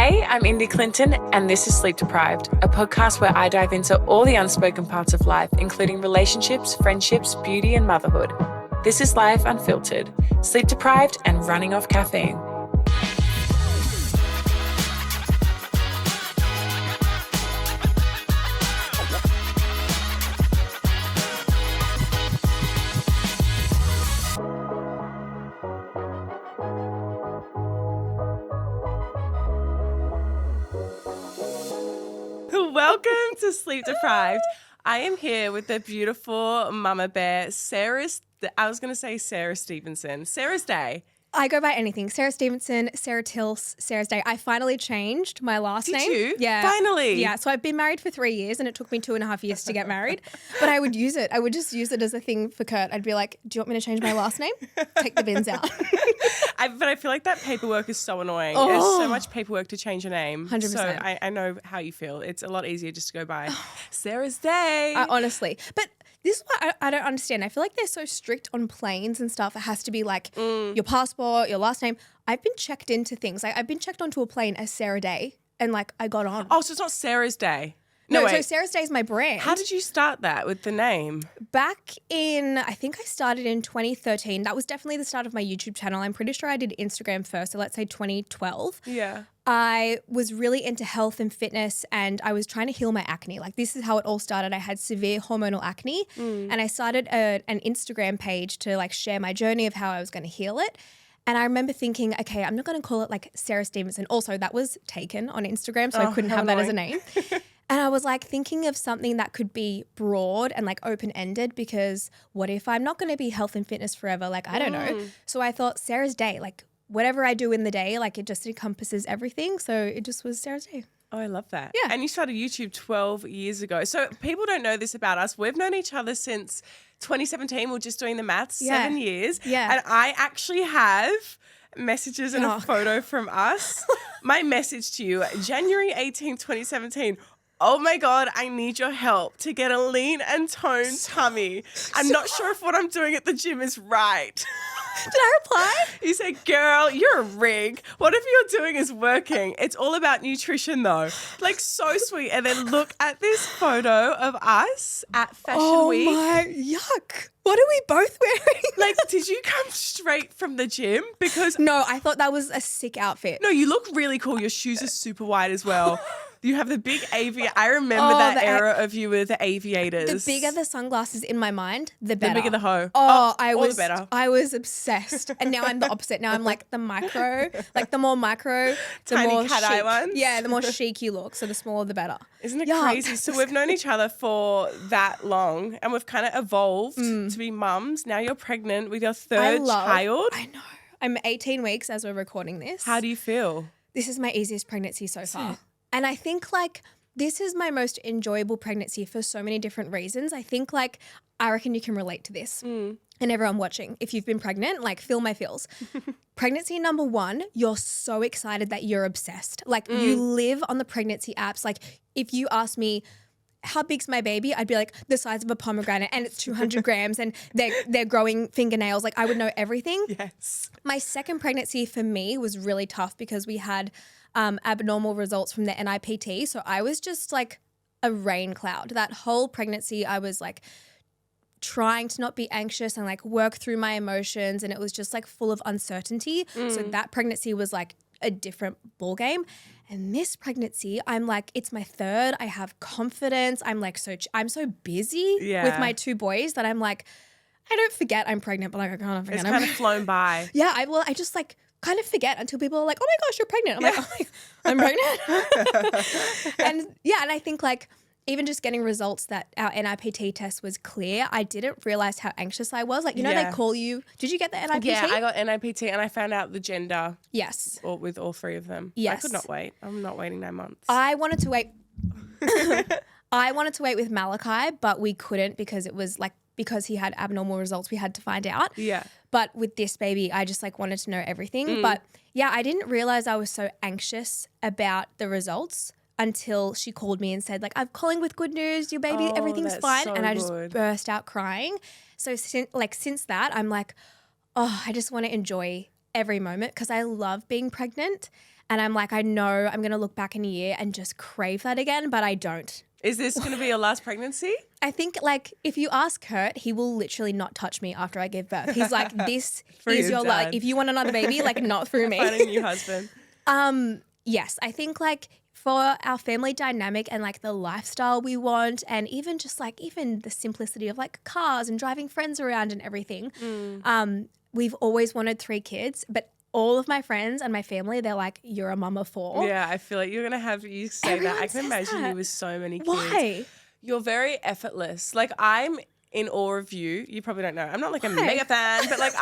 Hey, I'm Indy Clinton, and this is Sleep Deprived, a podcast where I dive into all the unspoken parts of life, including relationships, friendships, beauty, and motherhood. This is life unfiltered, sleep deprived, and running off caffeine. Welcome to Sleep Deprived. I am here with the beautiful mama bear, Sarah Stevenson. Sarah's Day. I go by anything. Sarah Stevenson, Sarah Tills, Sarah's Day. I finally changed my last name. Did you? Yeah. Finally? Yeah. So I've been married for 3 years and it took me 2.5 years to get married. But I would use it. I would just use it as a thing for Kurt. I'd be like, do you want me to change my last name? Take the bins out. But I feel like that paperwork is so annoying. Oh. There's so much paperwork to change your name. 100%. So I know how you feel. It's a lot easier just to go by Sarah's Day. Honestly. But this is what I don't understand. I feel like they're so strict on planes and stuff. It has to be like your passport, your last name. I've been checked into things. Like I've been checked onto a plane as Sarah Day and like I got on. Oh, so it's not Sarah's Day. No, wait. so Sarah's Day is my brand. How did you start that with the name? Back in, I think I started in 2013. That was definitely the start of my YouTube channel. I'm pretty sure I did Instagram first, so let's say 2012. Yeah. I was really into health and fitness and I was trying to heal my acne. Like this is how it all started. I had severe hormonal acne and I started an Instagram page to like share my journey of how I was going to heal it. And I remember thinking, okay, I'm not going to call it like Sarah Stevenson. Also, that was taken on Instagram, so I couldn't have that as a name. And I was like thinking of something that could be broad and like open-ended because what if I'm not going to be health and fitness forever? Like, I don't know. So I thought Sarah's Day, like whatever I do in the day, like it just encompasses everything. So it just was Sarah's Day. Oh, I love that. Yeah. And you started YouTube 12 years ago. So people don't know this about us. We've known each other since 2017. We're just doing the maths, 7 years. Yeah. And I actually have messages and a photo from us. My message to you, January 18, 2017. Oh my God, I need your help to get a lean and toned tummy. I'm not sure if what I'm doing at the gym is right. Did I reply? You said, girl, you're a rig. What if you're doing is working? It's all about nutrition though. Like so sweet. And then look at this photo of us at Fashion Week. Oh my, yuck. What are we both wearing? Like, did you come straight from the gym? Because no, I thought that was a sick outfit. No, you look really cool. Your shoes are super wide as well. You have the big aviator. I remember that era of you with the aviators. The bigger the sunglasses in my mind, the better. The bigger the hoe. The better. I was obsessed. And now I'm the opposite. Now I'm like the micro, like the more micro, the Tiny more cat eye chic. ones. Yeah, the more chic you look. So the smaller the better. Isn't it crazy? So we've known each other for that long and we've kind of evolved to be mums. Now you're pregnant with your third child. I know. I'm 18 weeks as we're recording this. How do you feel? This is my easiest pregnancy so far. And I think like this is my most enjoyable pregnancy for so many different reasons. I think like I reckon you can relate to this. And everyone watching, if you've been pregnant, like feel my feels. Pregnancy number 1, you're so excited that you're obsessed. Like you live on the pregnancy apps. Like if you ask me, how big's my baby? I'd be like the size of a pomegranate and it's 200 grams and they're growing fingernails. Like I would know everything. Yes. My second pregnancy for me was really tough because we had abnormal results from the NIPT. So I was just like a rain cloud. That whole pregnancy, I was like trying to not be anxious and like work through my emotions. And it was just like full of uncertainty. So that pregnancy was like a different ball game. And this pregnancy, I'm like, it's my third. I have confidence. I'm like, I'm so busy with my 2 boys that I'm like, I don't forget I'm pregnant, but like I can't forget. It's kind of flown by. Yeah, I just like kind of forget until people are like, oh my gosh, you're pregnant. I'm like, I'm pregnant. And I think like even just getting results that our NIPT test was clear, I didn't realize how anxious I was. Like, you know, they call you. Did you get the NIPT? Yeah, I got NIPT and I found out the gender. Yes. With all 3 of them. Yes. I could not wait. I'm not waiting 9 months. I wanted to wait. I wanted to wait with Malachi, but we couldn't because it was like, because he had abnormal results, we had to find out. Yeah. But with this baby, I just like wanted to know everything. But yeah, I didn't realize I was so anxious about the results until she called me and said like, I'm calling with good news, your baby, everything's fine. So and I just good. burst out crying. So since that, I'm like, oh, I just want to enjoy every moment because I love being pregnant. And I'm like, I know I'm going to look back in a year and just crave that again, but I don't. Is this going to be your last pregnancy? I think like if you ask Kurt, he will literally not touch me after I give birth. He's like, this is your like, if you want another baby, like not through me. Find a new husband. Yes, I think like for our family dynamic and like the lifestyle we want, and even just like even the simplicity of like cars and driving friends around and everything, we've always wanted 3 kids, but all of my friends and my family, they're like, you're a mum of 4. Yeah, I feel like you're going to have you say Everyone that. I can says imagine that. you with so many kids. Why? You're very effortless. Like I'm in awe of you. You probably don't know. I'm not like a mega fan, but like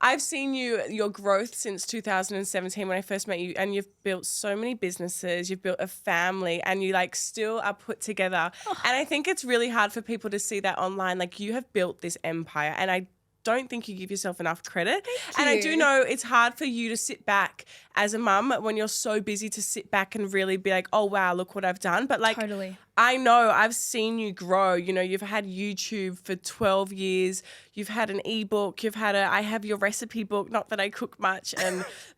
I've seen your growth since 2017 when I first met you, and you've built so many businesses, you've built a family, and you like still are put together. And I think it's really hard for people to see that online. Like you have built this empire, and I don't think you give yourself enough credit. And I do know it's hard for you to sit back as a mum when you're so busy to sit back and really be like, oh, wow, look what I've done. But like, Totally. I know I've seen you grow. You know, you've had YouTube for 12 years. You've had an ebook. I have your recipe book. Not that I cook much,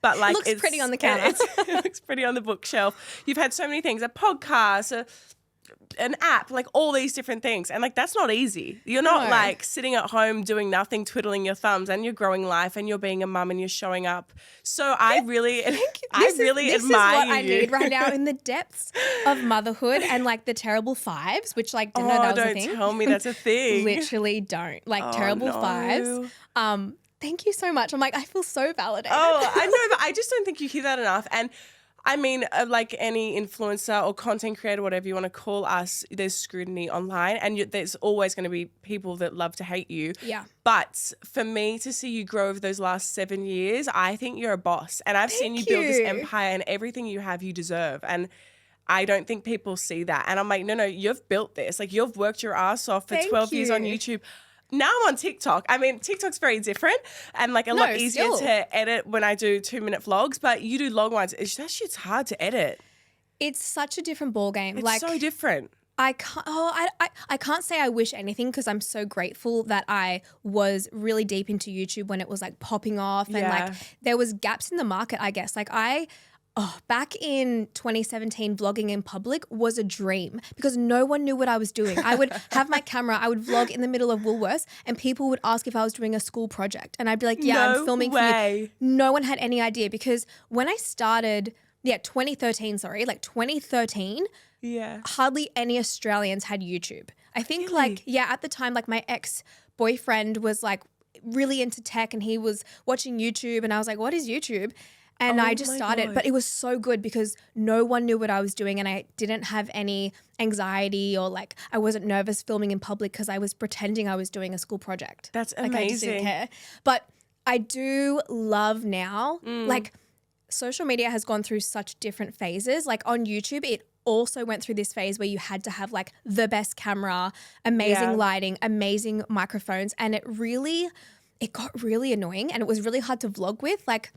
but like Looks pretty on the counter. It looks pretty on the bookshelf. You've had so many things, a podcast, an app, like all these different things. And like, that's not easy. You're not like sitting at home doing nothing, twiddling your thumbs, and you're growing life and you're being a mum and you're showing up. So I really, this admire is what I need right now in the depths of motherhood and like the terrible 5s, which like didn't know that was a thing. Don't tell me that's a thing. Literally don't. Like terrible 5s. Thank you so much. I'm like, I feel so validated. Oh, I know, but I just don't think you hear that enough. And I mean, like any influencer or content creator, whatever you want to call us, there's scrutiny online, and there's always going to be people that love to hate you. Yeah. But for me to see you grow over those last 7 years, I think you're a boss. And I've seen you build this empire, and everything you have, you deserve. And I don't think people see that. And I'm like, no, you've built this. Like you've worked your ass off for 12 years on YouTube. Now I'm on TikTok. I mean, TikTok's very different and like a lot easier to edit when I do 2-minute vlogs, but you do long ones. That shit's hard to edit. It's such a different ballgame. It's like so different. I can't say I wish anything, because I'm so grateful that I was really deep into YouTube when it was like popping off, and like there was gaps in the market, I guess. Like back in 2017, vlogging in public was a dream because no one knew what I was doing. I would have my camera, I would vlog in the middle of Woolworths, and people would ask if I was doing a school project. And I'd be like, yeah, I'm filming for you. No one had any idea, because when I started, 2013, hardly any Australians had YouTube. I think at the time, like my ex-boyfriend was like really into tech, and he was watching YouTube, and I was like, what is YouTube? And I just started, but it was so good because no one knew what I was doing, and I didn't have any anxiety, or like I wasn't nervous filming in public because I was pretending I was doing a school project. That's amazing. Like I just didn't care. But I do love now, like social media has gone through such different phases. Like on YouTube, it also went through this phase where you had to have like the best camera, amazing lighting, amazing microphones. And it got really annoying, and it was really hard to vlog with. Like,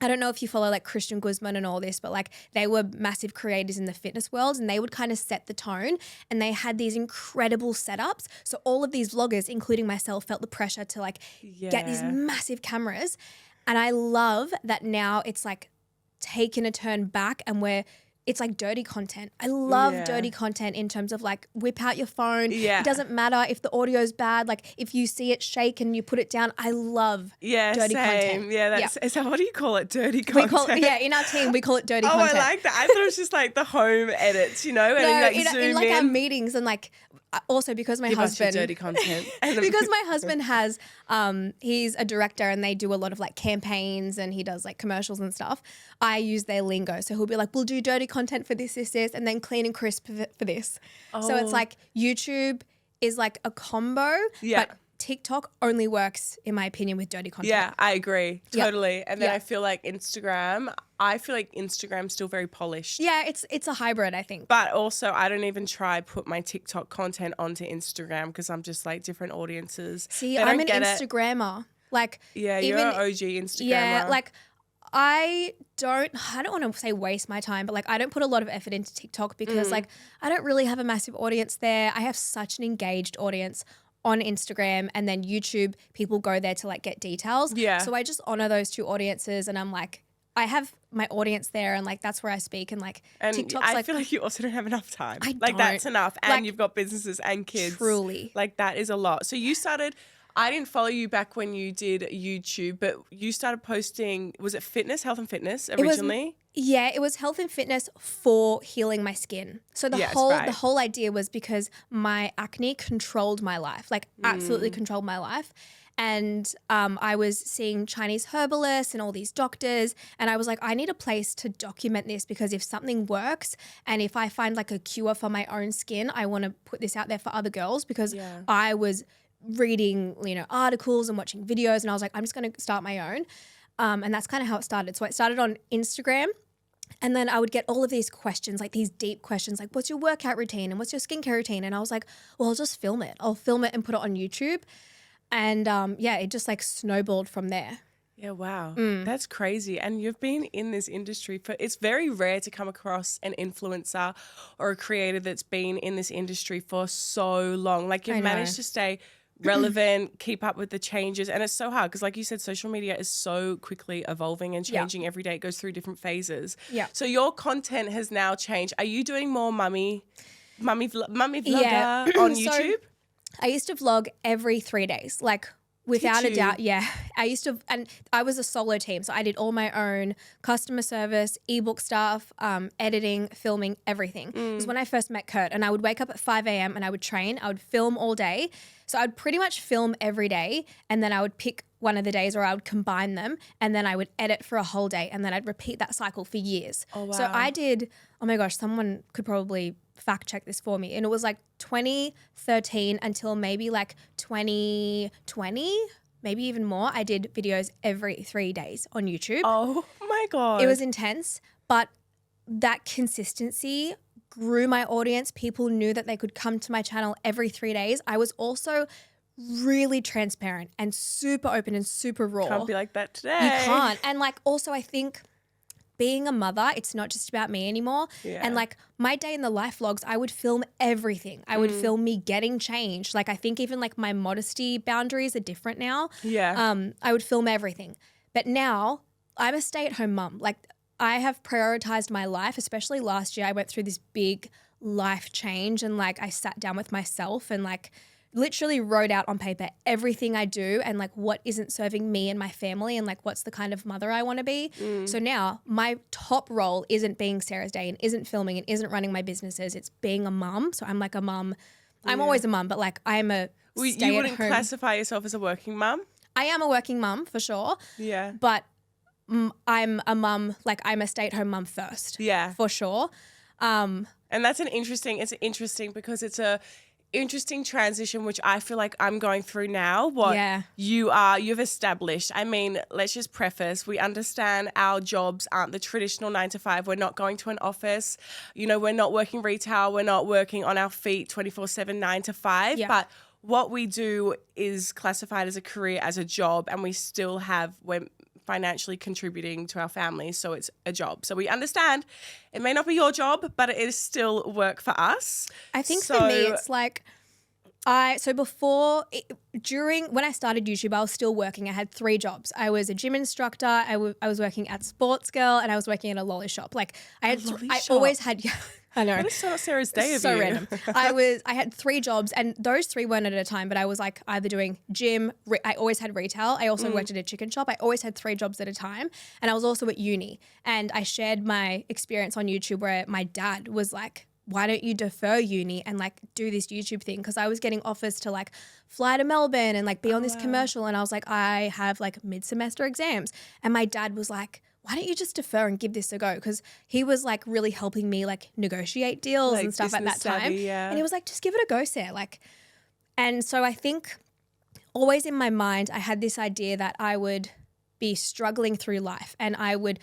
I don't know if you follow like Christian Guzman and all this, but like they were massive creators in the fitness world, and they would kind of set the tone, and they had these incredible setups. So all of these vloggers, including myself, felt the pressure to like get these massive cameras. And I love that now it's like taken a turn back, and it's like dirty content. I love dirty content in terms of like whip out your phone. Yeah. It doesn't matter if the audio's bad. Like if you see it shake and you put it down, I love dirty content. Yeah, so what do you call it? Dirty content? We call it, in our team, we call it dirty content. Oh, I like that. I thought it was just like the home edits, you know? And in like our meetings, and like also because my husband dirty content. Because my husband has he's a director, and they do a lot of like campaigns, and he does like commercials and stuff. I use their lingo, so he'll be like, we'll do dirty content for this, and then clean and crisp for this. So it's like YouTube is like a combo, but TikTok only works, in my opinion, with dirty content. Yeah, I agree. Totally. Yep. And then I feel like Instagram's still very polished. Yeah, it's a hybrid, I think. But also, I don't even put my TikTok content onto Instagram, because I'm just like different audiences. See, I'm an Instagrammer. Like, you're an OG Instagrammer. Yeah, like I don't want to say waste my time, but like I don't put a lot of effort into TikTok because like I don't really have a massive audience there. I have such an engaged audience on Instagram, and then YouTube, people go there to like get details. Yeah. So I just honor those two audiences, and I'm like, I have my audience there and like that's where I speak and like and TikTok's I like feel like you also don't have enough time. I like that's don't. enough. And Like, you've got businesses and kids. Truly. Like that is a lot. So you started, I didn't follow you back when you did YouTube, but you started posting, was it fitness, health and fitness originally? It was health and fitness for healing my skin. So the whole idea was because my acne controlled my life, like absolutely controlled my life. And I was seeing Chinese herbalists and all these doctors. And I was like, I need a place to document this because if something works and if I find like a cure for my own skin, I want to put this out there for other girls because I was reading, articles and watching videos. And I was like, I'm just going to start my own. And that's kind of how it started. So I started on Instagram. And then I would get all of these questions, like these deep questions, like what's your workout routine and what's your skincare routine? And I was like, well, I'll just film it. I'll film it and put it on YouTube. And it just like snowballed from there. Yeah, wow. That's crazy. And you've been in this industry it's very rare to come across an influencer or a creator that's been in this industry for so long. Like you've managed to stay relevant, keep up with the changes. And it's so hard because like you said, social media is so quickly evolving and changing every day. It goes through different phases. Yeah. So your content has now changed. Are you doing more mummy vlogger on YouTube? I used to vlog every 3 days, like without a doubt. Yeah. I used to, and I was a solo team. So I did all my own customer service, ebook stuff, editing, filming, everything. It was when I first met Kurt and I would wake up at 5 a.m. and I would train. I would film all day. So I'd pretty much film every day and then I would pick one of the days or I would combine them and then I would edit for a whole day and then I'd repeat that cycle for years. Oh, wow. So I did, oh my gosh, someone could probably fact check this for me. And it was like 2013 until maybe like 2020, maybe even more. I did videos every 3 days on YouTube. Oh my God. It was intense, but that consistency grew my audience. People knew that they could come to my channel every 3 days. I was also really transparent and super open and super raw. Can't be like that today. You can't. And like also I think being a mother, it's not just about me anymore. Yeah. And like my day in the life vlogs, I would film everything. I would film me getting changed. Like I think even like my modesty boundaries are different now. Yeah. I would film everything. But now I'm a stay-at-home mum. Like I have prioritized my life, especially last year. I went through this big life change and like I sat down with myself and like literally wrote out on paper everything I do and like what isn't serving me and my family and like what's the kind of mother I want to be. So now my top role isn't being Sarah's Day and isn't filming and isn't running my businesses. It's being a mum. So I'm like a mum. I'm always a mum, but like I'm a stay-at-home. You wouldn't classify yourself as a working mum? I am a working mum for sure. Yeah. But I'm a mum, like I'm a stay-at-home mum first. Yeah. For sure. And that's it's interesting because it's a interesting transition, which I feel like I'm going through now. You've established. I mean, let's just preface, we understand our jobs aren't the traditional 9 to 5. We're not going to an office. We're not working retail. We're not working on our feet 24/7, 9 to 5. Yeah. But what we do is classified as a career, as a job, and we're financially contributing to our families, so it's a job. So we understand it may not be your job, but it is still work for us. I think for me, it's like when I started YouTube, I was still working. I had 3 jobs. I was a gym instructor. I was working at Sports Girl, and I was working at a lolly shop. Like I always had. I know. That is so Sarah's Day of so you. Random. I had 3 jobs and those 3 weren't at a time, but I was like either doing gym, I always had retail. I also worked at a chicken shop. I always had 3 jobs at a time. And I was also at uni. And I shared my experience on YouTube where my dad was like, why don't you defer uni and like do this YouTube thing? Because I was getting offers to like fly to Melbourne and like be on this commercial. And I was like, I have like mid-semester exams. And my dad was like, why don't you just defer and give this a go? Because he was like really helping me like negotiate deals and stuff at that time. And he was like, just give it a go, Sarah. Like, and so I think always in my mind, I had this idea that I would be struggling through life and I would,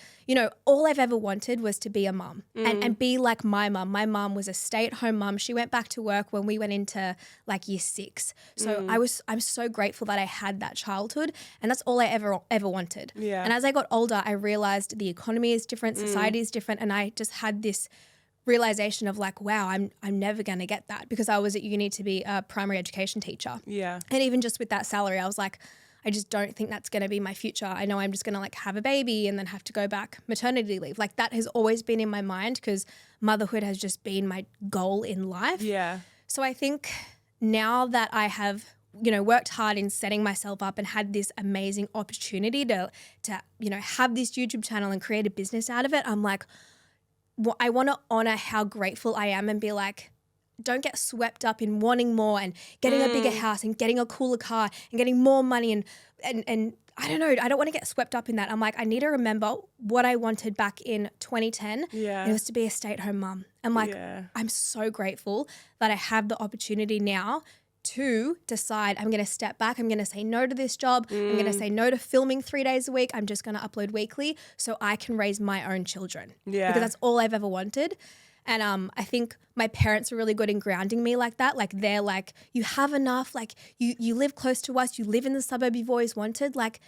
all I've ever wanted was to be a mum and be like my mum. My mum was a stay-at-home mum. She went back to work when we went into like year 6. So I'm so grateful that I had that childhood and that's all I ever wanted. Yeah. And as I got older, I realized the economy is different, society is different, and I just had this realization of like, wow, I'm never going to get that because I was at uni to be a primary education teacher. Yeah. And even just with that salary, I was like, I just don't think that's going to be my future. I know I'm just going to like have a baby and then have to go back maternity leave. Like that has always been in my mind because motherhood has just been my goal in life. Yeah. So I think now that I have, you know, worked hard in setting myself up and had this amazing opportunity to you know, have this YouTube channel and create a business out of it, I'm like, I want to honor how grateful I am and be like, don't get swept up in wanting more and getting a bigger house and getting a cooler car and getting more money and I don't know, I don't want to get swept up in that. I'm like, I need to remember what I wanted back in 2010. Yeah. And it was to be a stay-at-home mum. I'm like, I'm so grateful that I have the opportunity now to decide I'm going to step back. I'm going to say no to this job. I'm going to say no to filming 3 days a week. I'm just going to upload weekly so I can raise my own children. Yeah. Because that's all I've ever wanted. And I think my parents are really good in grounding me like that. Like they're like, you have enough. Like you live close to us. You live in the suburb you've always wanted. Like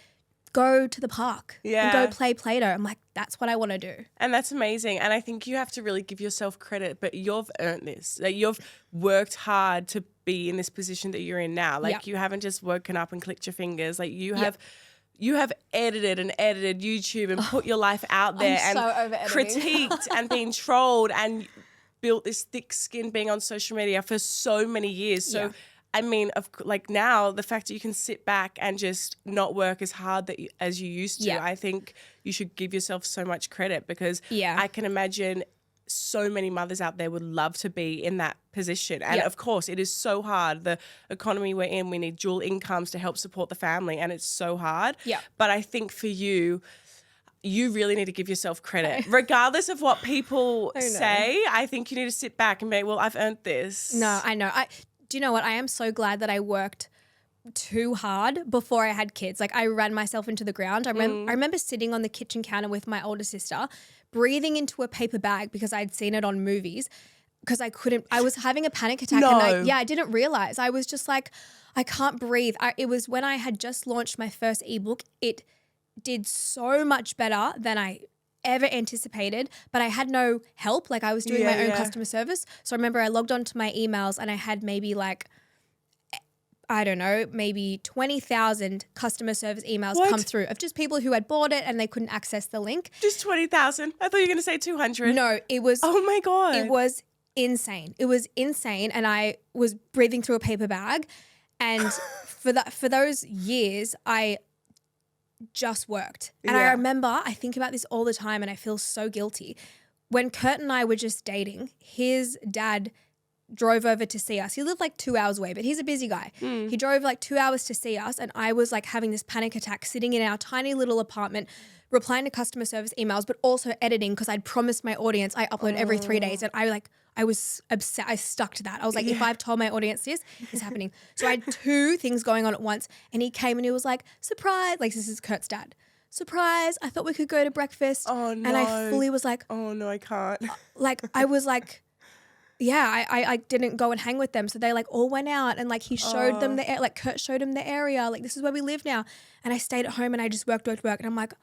go to the park and go play Play-Doh. I'm like, that's what I want to do. And that's amazing. And I think you have to really give yourself credit, but you've earned this. Like you've worked hard to be in this position that you're in now. Like you haven't just woken up and clicked your fingers. Like you have edited YouTube and put your life out there and critiqued and been trolled and built this thick skin being on social media for so many years. So I mean, like now the fact that you can sit back and just not work as hard as you used to, I think you should give yourself so much credit because I can imagine so many mothers out there would love to be in that position. And of course, it is so hard. The economy we're in, we need dual incomes to help support the family and it's so hard. Yeah. But I think for you really need to give yourself credit. Regardless of what people say, I think you need to sit back and be, well, I've earned this. No, I know. Do you know what? I am so glad that I worked too hard before I had kids. Like I ran myself into the ground. I remember sitting on the kitchen counter with my older sister, breathing into a paper bag because I'd seen it on movies because I was having a panic attack. And I didn't realize. I was just like, I can't breathe. It was when I had just launched my first ebook. It did so much better than I ever anticipated, but I had no help. Like I was doing my own customer service. So I remember I logged onto my emails and I had maybe like, I don't know, maybe 20,000 customer service emails come through of just people who had bought it and they couldn't access the link. Just 20,000? I thought you were going to say 200. No, it was. Oh my God. It was insane. It was insane. And I was breathing through a paper bag. And for those years, I just worked. And I remember, I think about this all the time and I feel so guilty. When Kurt and I were just dating, his dad drove over to see us. He lived like 2 hours away, but he's a busy guy. He drove like 2 hours to see us and I was like having this panic attack sitting in our tiny little apartment, replying to customer service emails, but also editing because I'd promised my audience I upload every 3 days. And I was upset. I stuck to that. I was like, if I've told my audience this, it's happening. So I had 2 things going on at once. And he came and he was like, surprise. Like, this is Kurt's dad. Surprise. I thought we could go to breakfast. Oh, no. And I fully was like, oh, no, I can't. Like, I was like, yeah, I didn't go and hang with them. So they like all went out and like he showed them like Kurt showed him the area. Like, this is where we live now. And I stayed at home and I just worked. And I'm like,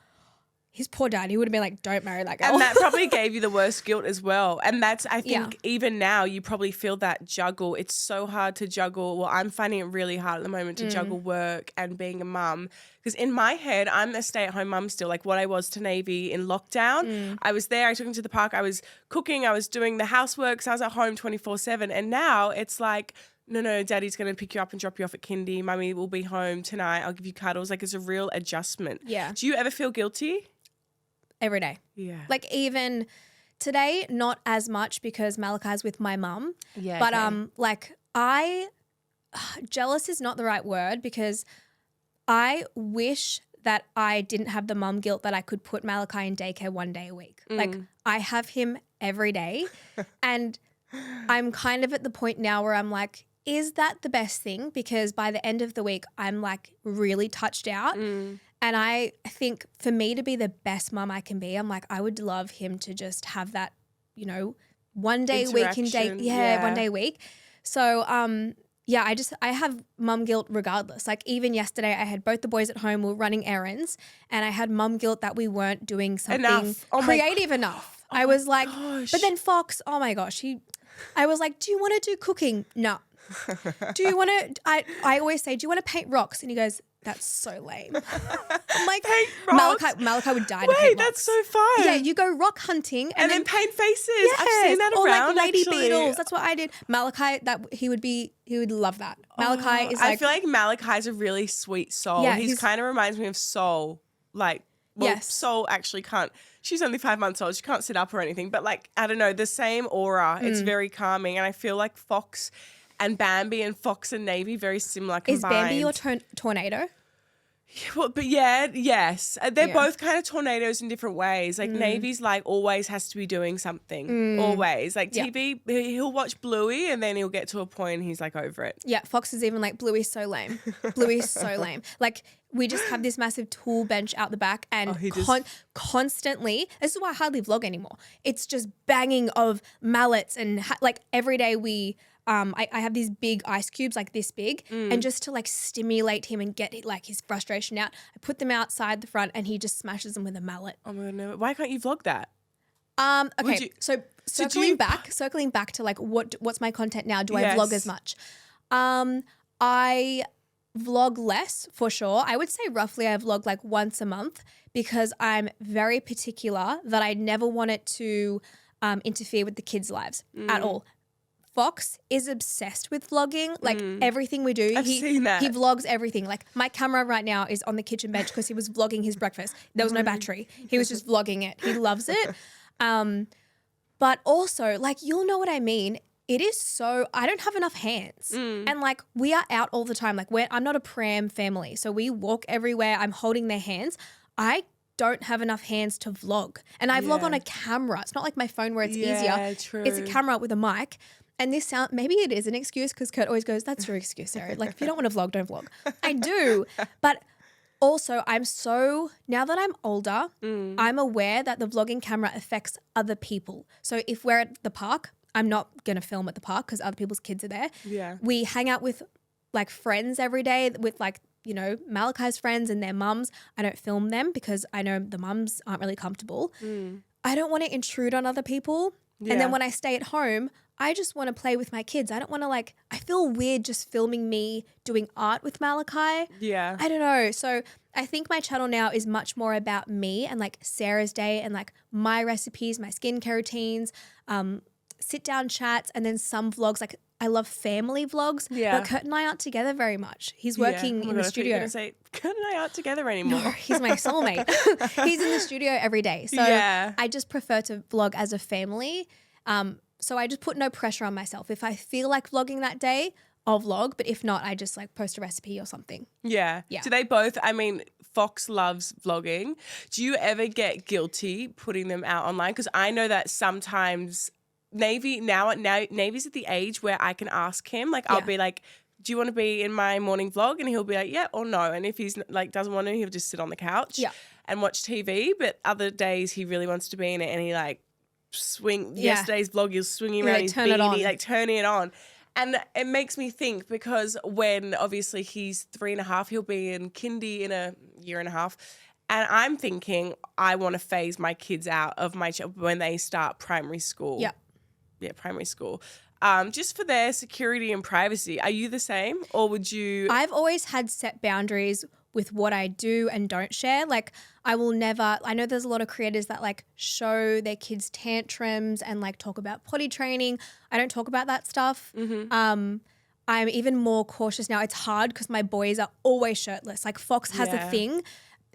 his poor dad, he would have been like, don't marry that girl. And that probably gave you the worst guilt as well. And that's, I think even now you probably feel that juggle. It's so hard to juggle. Well, I'm finding it really hard at the moment to juggle work and being a mum. Because in my head, I'm a stay-at-home mum still, like what I was to Navy in lockdown. I was there, I took him to the park, I was cooking, I was doing the housework, so I was at home 24/7. And now it's like, no, daddy's going to pick you up and drop you off at kindy. Mummy will be home tonight. I'll give you cuddles. Like it's a real adjustment. Yeah. Do you ever feel guilty? Every day. Yeah. Like even today, not as much because Malachi's with my mum. Yeah. But like jealous is not the right word because I wish that I didn't have the mum guilt that I could put Malachi in daycare 1 day a week. Like I have him every day and I'm kind of at the point now where I'm like, is that the best thing? Because by the end of the week, I'm like really touched out. And I think for me to be the best mum I can be, I'm like, I would love him to just have that, you know, 1 day a week in day. Yeah, 1 day a week. So, I have mum guilt regardless. Like even yesterday I had both the boys at home, we were running errands and I had mum guilt that we weren't doing something creative enough. I was like, but then Fox, oh my gosh, I was like, do you want to do cooking? No. Do you want to, I always say, do you want to paint rocks? And he goes, that's so lame. I'm like, Paint rocks? Malachi would die to paint Wait, rocks. that's so fun. Yeah, you go rock hunting and then paint faces. Yes, I've seen that or around, like lady actually. beetles. That's what I did. Malachi, he would love that. Malachi is like, I feel like Malachi's a really sweet soul. Yeah, He's kind of reminds me of Soul. Like, well, Yes. Soul actually can't. She's only 5 months old. She can't sit up or anything. But like, I don't know, the same aura. It's very calming. And I feel like Fox and Bambi and Fox and Navy very similar combined. is Bambi your tornado? Well, but yes. They're both kind of tornadoes in different ways. Like Navy's like always has to be doing something. Always. Like TV, he'll watch Bluey and then he'll get to a point and he's like over it. Yeah, Fox is even like, Bluey's so lame. Bluey's so lame. Like, we just have this massive tool bench out the back and constantly, this is why I hardly vlog anymore. It's just banging of mallets and like every day we, I have these big ice cubes like this big and just to like stimulate him and get like his frustration out, I put them outside the front and he just smashes them with a mallet. Oh my God, no. Why can't you vlog that? Okay, so circling back to like what's my content now? Do I vlog as much? I vlog less for sure. I would say roughly I vlog like once a month because I'm very particular that I never want it to interfere with the kids' lives at all. Fox is obsessed with vlogging, like everything we do. I've seen that. He vlogs everything. Like my camera right now is on the kitchen bench because he was vlogging his breakfast. There was no battery. He was just vlogging it. He loves it. But also, like, you'll know what I mean. It is so, I don't have enough hands. And like, we are out all the time. Like, I'm not a pram family. So we walk everywhere. I'm holding their hands. I don't have enough hands to vlog. And I vlog on a camera. It's not like my phone where it's easier. True. It's a camera with a mic. And this maybe it is an excuse because Kurt always goes, that's your excuse, Sarah. Like, if you don't want to vlog, don't vlog. I do. But also, now that I'm older, I'm aware that the vlogging camera affects other people. So if we're at the park, I'm not going to film at the park because other people's kids are there. Yeah. We hang out with like friends every day with like, you know, Malachi's friends and their mums. I don't film them because I know the mums aren't really comfortable. I don't want to intrude on other people. Yeah. And then when I stay at home, I just want to play with my kids. I don't want to I feel weird just filming me doing art with Malachi. Yeah. I don't know. So I think my channel now is much more about me and like Sarah's day and like my recipes, my skincare routines, sit down chats, and then some vlogs. Like I love family vlogs. Yeah. But Kurt and I aren't together very much. He's working in the studio. I was going to say, Kurt and I aren't together anymore. No, he's my soulmate. He's in the studio every day. So I just prefer to vlog as a family. So I just put no pressure on myself. If I feel like vlogging that day, I'll vlog. But if not, I just like post a recipe or something. Yeah. Do they both, I mean, Fox loves vlogging. Do you ever get guilty putting them out online? Because I know that sometimes Navy's at the age where I can ask him, like I'll be like, do you want to be in my morning vlog? And he'll be like, yeah or no. And if he's like doesn't want to, he'll just sit on the couch and watch TV. But other days he really wants to be in it and he like yesterday's vlog, he was swinging around his beanie, like turning it on. And it makes me think because when obviously he's 3.5, he'll be in kindy in a year and a half. And I'm thinking I want to phase my kids out of my when they start primary school. Yeah, primary school. Just for their security and privacy. Are you the same or would you? I've always had set boundaries with what I do and don't share. Like I will never, I know there's a lot of creators that like show their kids tantrums and like talk about potty training. I don't talk about that stuff. I'm even more cautious now. It's hard because my boys are always shirtless. Like Fox has a thing.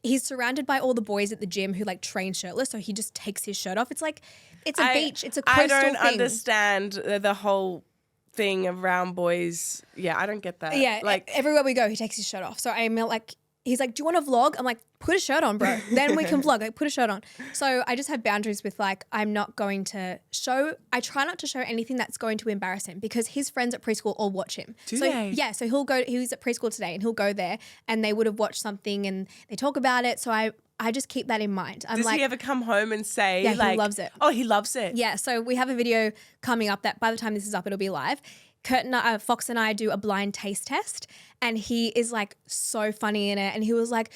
He's surrounded by all the boys at the gym who like train shirtless. So he just takes his shirt off. It's like, it's a beach. It's a coastal thing. I don't understand the whole thing around boys. Yeah, I don't get that. Yeah, like everywhere we go, he takes his shirt off. So I'm like, he's like, do you want to vlog? I'm like, put a shirt on, bro. Then we can vlog. Like, put a shirt on. So I just have boundaries with like, I'm not going to show, I try not to show anything that's going to embarrass him because his friends at preschool all watch him. Do they? Yeah, so he was at preschool today and he'll go there and they would have watched something and they talk about it. So I just keep that in mind. Does he ever come home and say he loves it. Oh, he loves it. Yeah, so we have a video coming up that by the time this is up, it'll be live. Fox and I do a blind taste test and he is like so funny in it and he was like,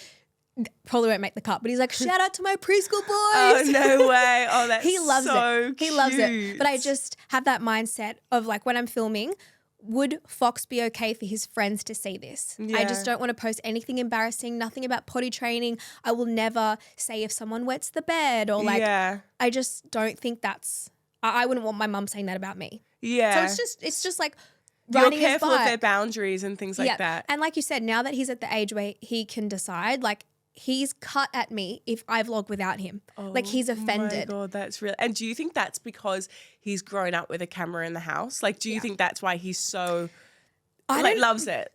probably won't make the cut, but he's like, shout out to my preschool boys. Oh, no way. Oh, that's he loves so it. He loves it. But I just have that mindset of like when I'm filming, would Fox be okay for his friends to see this? I just don't want to post anything embarrassing, nothing about potty training. I will never say if someone wets the bed or like, I just don't think that's, I wouldn't want my mum saying that about me. Yeah. So it's just like you're riding his careful of bike. their boundaries and things like that. And like you said, now that he's at the age where he can decide, like he's cut at me if I vlog without him. Like he's offended. Oh my God, that's real. And do you think that's because he's grown up with a camera in the house? Like, do you think that's why he's so, loves it?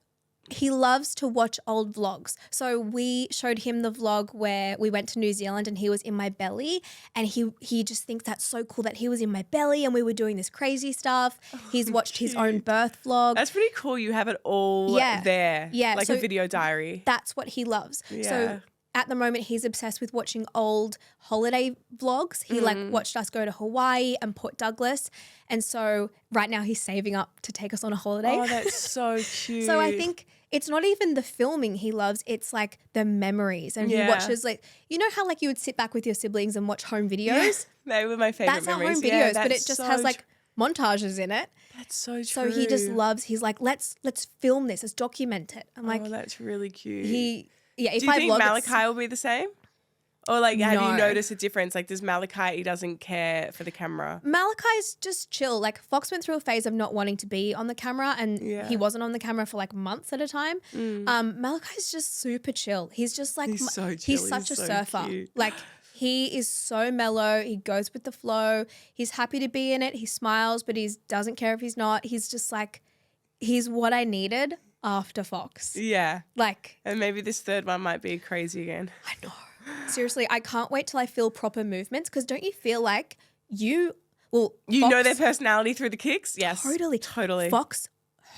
He loves to watch old vlogs. So we showed him the vlog where we went to New Zealand and he was in my belly, and he just thinks that's so cool that he was in my belly and we were doing this crazy stuff. He's watched his own birth vlog. That's pretty cool. You have it all there. Yeah. Like a video diary. That's what he loves. Yeah. So at the moment, he's obsessed with watching old holiday vlogs. He watched us go to Hawaii and Port Douglas. And so right now he's saving up to take us on a holiday. Oh, that's so cute. So I think it's not even the filming he loves. It's like the memories. And he watches like, you know how like you would sit back with your siblings and watch home videos? Yeah, they were my favorite That's memories. Our home videos, but it just has like montages in it. That's so true. So he just loves, he's like, let's film this, let's document it. I'm like, that's really cute. If do you I think vlog, Malachi will be the same? Or like, have you noticed a difference? Like, does Malachi, he doesn't care for the camera? Malachi's just chill. Like Fox went through a phase of not wanting to be on the camera, and he wasn't on the camera for like months at a time. Malachi's just super chill. He's just like, he's so chill. He's such a surfer. Cute. Like he is so mellow. He goes with the flow. He's happy to be in it. He smiles, but he doesn't care if he's not. He's just like, he's what I needed after Fox. Yeah. Like. And maybe this third one might be crazy again. I know. Seriously, I can't wait till I feel proper movements, because don't you feel like you know their personality through the kicks? Yes. Totally. Fox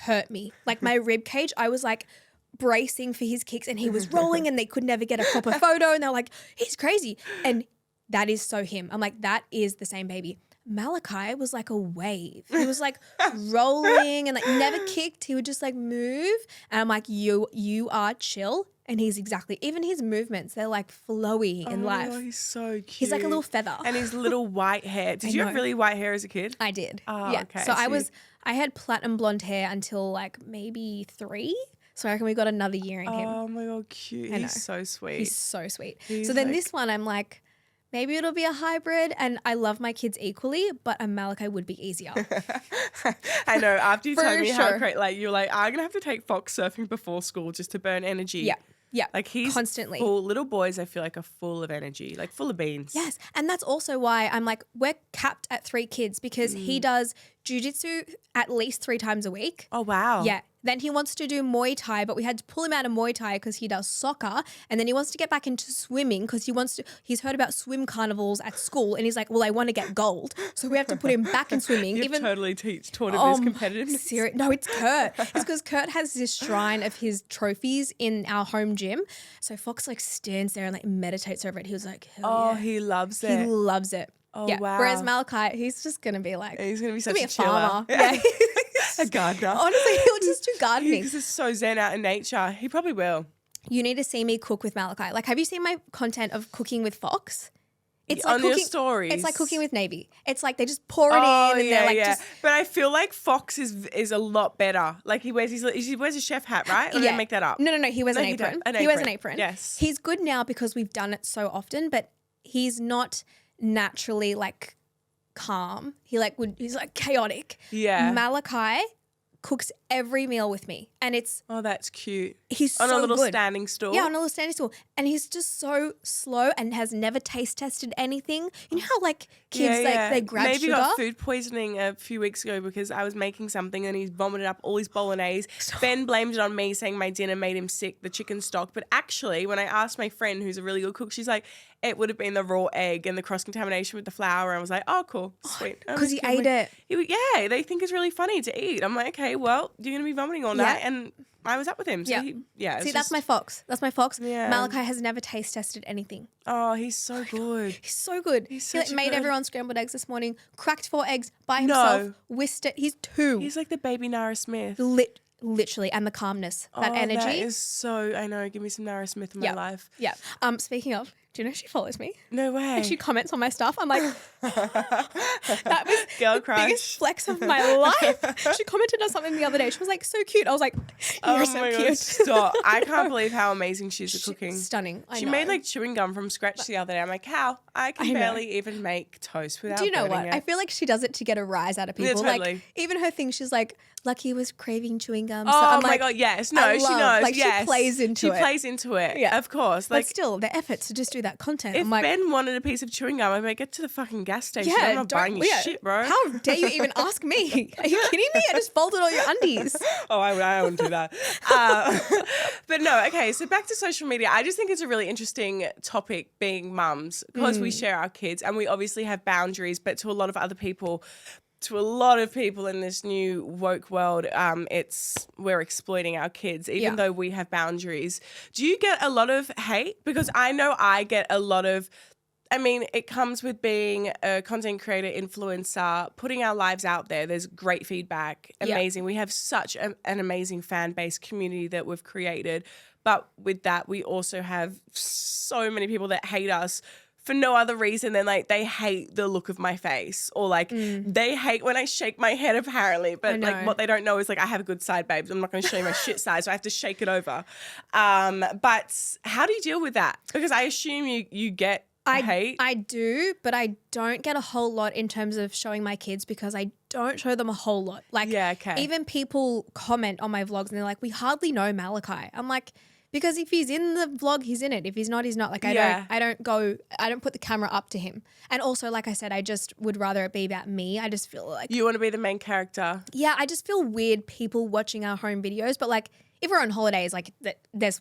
hurt me. Like my rib cage, I was like bracing for his kicks and he was rolling and they could never get a proper photo and they're like, he's crazy. And that is so him. I'm like, that is the same baby. Malachi was like a wave. He was like rolling and like never kicked. He would just like move. And I'm like, you are chill. And he's exactly, even his movements, they're like flowy in life. Oh, he's so cute. He's like a little feather. And his little white hair. Did you have really white hair as a kid? I did. Oh, yeah. okay. So I had platinum blonde hair until like maybe 3. So I reckon we got another year in him. Oh my God, cute. He's so sweet. He's so sweet. So then this one, I'm like, maybe it'll be a hybrid, and I love my kids equally, but a Malachi would be easier. I know. After you told me how great, like you're like, I'm gonna have to take Fox surfing before school just to burn energy. Yeah. Yeah. Like he's constantly full. Little boys, I feel like, are full of energy, like full of beans. Yes. And that's also why I'm like, we're capped at 3 kids, because he does jiu-jitsu at least 3 times a week. Oh, wow. Yeah. Then he wants to do Muay Thai, but we had to pull him out of Muay Thai because he does soccer. And then he wants to get back into swimming because he's heard about swim carnivals at school. And he's like, well, I want to get gold. So we have to put him back in swimming. You've totally taught him his competitiveness. No, it's Kurt. It's because Kurt has this shrine of his trophies in our home gym. So Fox like stands there and like meditates over it. He was like, hell yeah. He loves it. He loves it. Oh, yeah. wow. Whereas Malachi, he's just going to be like, he's going to be such a farmer. chiller. Yeah. A gardener. Honestly, he'll just do gardening. He's just so zen out in nature. He probably will. You need to see me cook with Malachi. Like, have you seen my content of cooking with Fox? It's on like cooking, your stories. It's like cooking with Navy. It's like they just pour it in and they're like just. But I feel like Fox is a lot better. Like he wears a chef hat, right? Or did I make that up? No. He wears an apron. He wears an apron. Yes. He's good now because we've done it so often, but he's not naturally like calm. He's like chaotic. Yeah. Malachi cooks every meal with me, and it's that's cute. He's on so a little good. standing stool. Yeah, on a little standing stool, and he's just so slow and has never taste tested anything. You know how like kids like they grab Maybe sugar. got food poisoning a few weeks ago because I was making something and he vomited up all his bolognese. Ben blamed it on me, saying my dinner made him sick, the chicken stock. But actually, when I asked my friend who's a really good cook, she's like, it would have been the raw egg and the cross contamination with the flour. And I was like, oh, cool, sweet. Because he ate it. Yeah, they think it's really funny to eat. I'm like, okay, well, you're gonna be vomiting all night, and I was up with him. So See, that's my Fox. That's my Fox. Yeah. Malachi has never taste tested anything. Oh, he's so good. He's so good. He made everyone scrambled eggs this morning, cracked 4 eggs by himself, whisked it. He's 2. He's like the baby Nara Smith. Literally, and the calmness, that energy. That is so, I know, give me some Nara Smith in my life. Yeah. Speaking of, do you know she follows me? No way. And she comments on my stuff. I'm like, that was Girl the crush. biggest flex of my life. She commented on something the other day. She was like, so cute. I was like, you're so my cute. God, stop. I can't believe how amazing she's at cooking. Stunning. I She know. made like chewing gum from scratch the other day. I'm like, how? I can barely even make toast without Do you know burning what? it. I feel like she does it to get a rise out of people. Yeah, totally. Like even her thing, she's like, Lucky was craving chewing gum. So Oh I'm my like, God, yes. No, she knows. Like yes. she plays into it. She plays into it. Yeah. Of course. But Like still, the efforts to just do that content. if I'm like, Ben wanted a piece of chewing gum, I'd be like, get to the fucking gas station. yeah, I'm not buying your shit, bro. How dare you even ask me? Are you kidding me? I just folded all your undies. Oh, I wouldn't do that. But no, okay, so back to social media. I just think it's a really interesting topic being mums because we share our kids and we obviously have boundaries, but to a lot of other people, in this new woke world, we're exploiting our kids, even though we have boundaries. Do you get a lot of hate? Because I know I get a lot of, I mean, it comes with being a content creator, influencer, putting our lives out there. There's great feedback, amazing. We have such an amazing fan base community that we've created. But with that, we also have so many people that hate us for no other reason than like they hate the look of my face or like they hate when I shake my head apparently. But like what they don't know is like I have a good side, babes. I'm not going to show you my shit side, so I have to shake it over. But how do you deal with that? Because I assume you get hate. I do, but I don't get a whole lot in terms of showing my kids because I don't show them a whole lot. Like even people comment on my vlogs and they're like, we hardly know Malachi. I'm like, because if he's in the vlog, he's in it. If he's not, he's not. Like I don't put the camera up to him. And also, like I said, I just would rather it be about me. I just feel like you want to be the main character. Yeah, I just feel weird people watching our home videos. But like if we're on holidays, like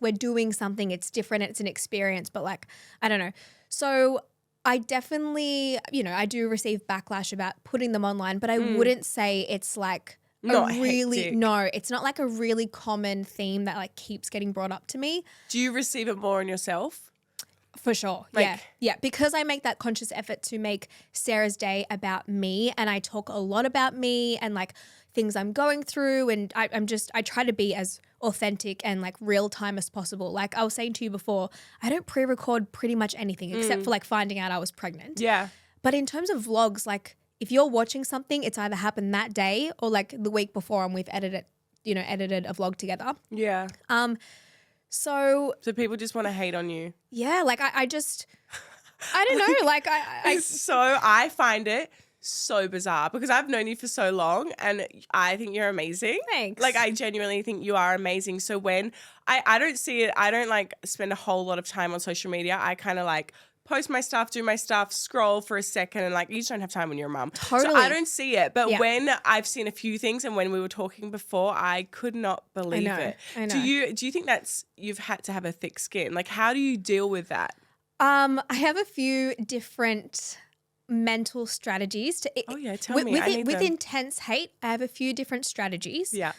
we're doing something, it's different, it's an experience. But like, I don't know. So I definitely, I do receive backlash about putting them online, but I wouldn't say it's like it's not like a really common theme that like keeps getting brought up to me. Do you receive it more on yourself? For sure. Yeah. Because I make that conscious effort to make Sarah's day about me and I talk a lot about me and like things I'm going through and I try to be as authentic and like real time as possible. Like I was saying to you before, I don't pre-record pretty much anything except for like finding out I was pregnant. Yeah. But in terms of vlogs, like if you're watching something, it's either happened that day or like the week before and we've edited a vlog together. Yeah. So people just want to hate on you. Yeah, like I don't know. Like I find it so bizarre because I've known you for so long and I think you're amazing. Thanks. Like I genuinely think you are amazing. So when I don't see it, I don't like spend a whole lot of time on social media. I kind of like post my stuff, do my stuff, scroll for a second and like you just don't have time when you're a mum. Totally. So I don't see it. But when I've seen a few things and when we were talking before, I could not believe it. I know. Do you think you've had to have a thick skin? Like how do you deal with that? I have a few different mental strategies to tell me. With intense hate, I have a few different strategies. Yeah.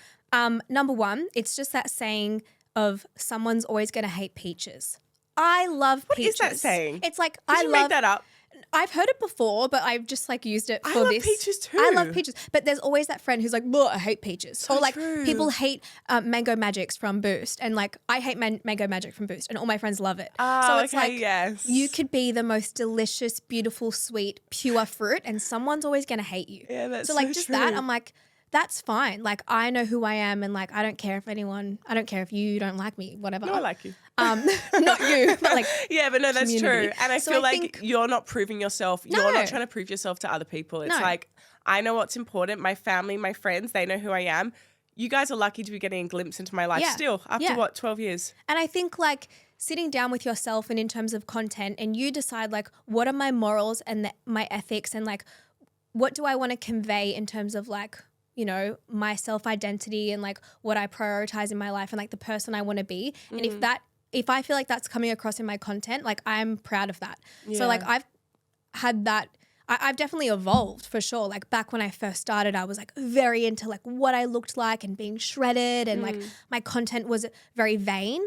Number one, it's just that saying of someone's always going to hate peaches. I love peaches. What is that saying? It's like Did you make that up? I've heard it before, but I've just like used it for this. I love peaches too. I love peaches, but there's always that friend who's like, I hate peaches. So or like true. people hate Mango Magics from Boost, and like I hate Mango Magic from Boost, and all my friends love it. So it's like you could be the most delicious, beautiful, sweet, pure fruit, and someone's always going to hate you. Yeah, that's so like so just true. that, I'm like, that's fine. Like I know who I am, and like I don't care if you don't like me, whatever. No, I like you. Not you, but like but no, that's community. true. And I feel like you're not proving yourself. No. You're not trying to prove yourself to other people. It's like I know what's important. My family, my friends, they know who I am. You guys are lucky to be getting a glimpse into my life still after 12 years. And I think like sitting down with yourself and in terms of content and you decide like what are my morals and my ethics and like what do I want to convey in terms of like my self-identity and like what I prioritize in my life and like the person I want to be. And if I feel like that's coming across in my content, like I'm proud of that. Yeah. So like I've had that, I've definitely evolved for sure. Like back when I first started, I was like very into like what I looked like and being shredded and like my content was very vain.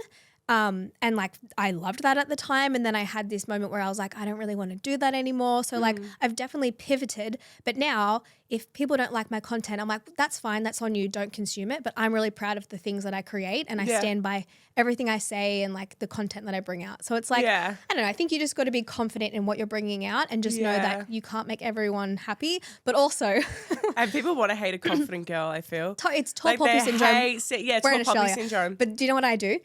And like I loved that at the time. And then I had this moment where I was like, I don't really want to do that anymore. So like I've definitely pivoted. But now if people don't like my content, I'm like, that's fine. That's on you. Don't consume it. But I'm really proud of the things that I create and I stand by everything I say and like the content that I bring out. So it's like, I don't know. I think you just got to be confident in what you're bringing out and just know that you can't make everyone happy. But also. And people want to hate a confident girl, I feel. It's tall poppy syndrome. Tall poppy syndrome. But do you know what I do?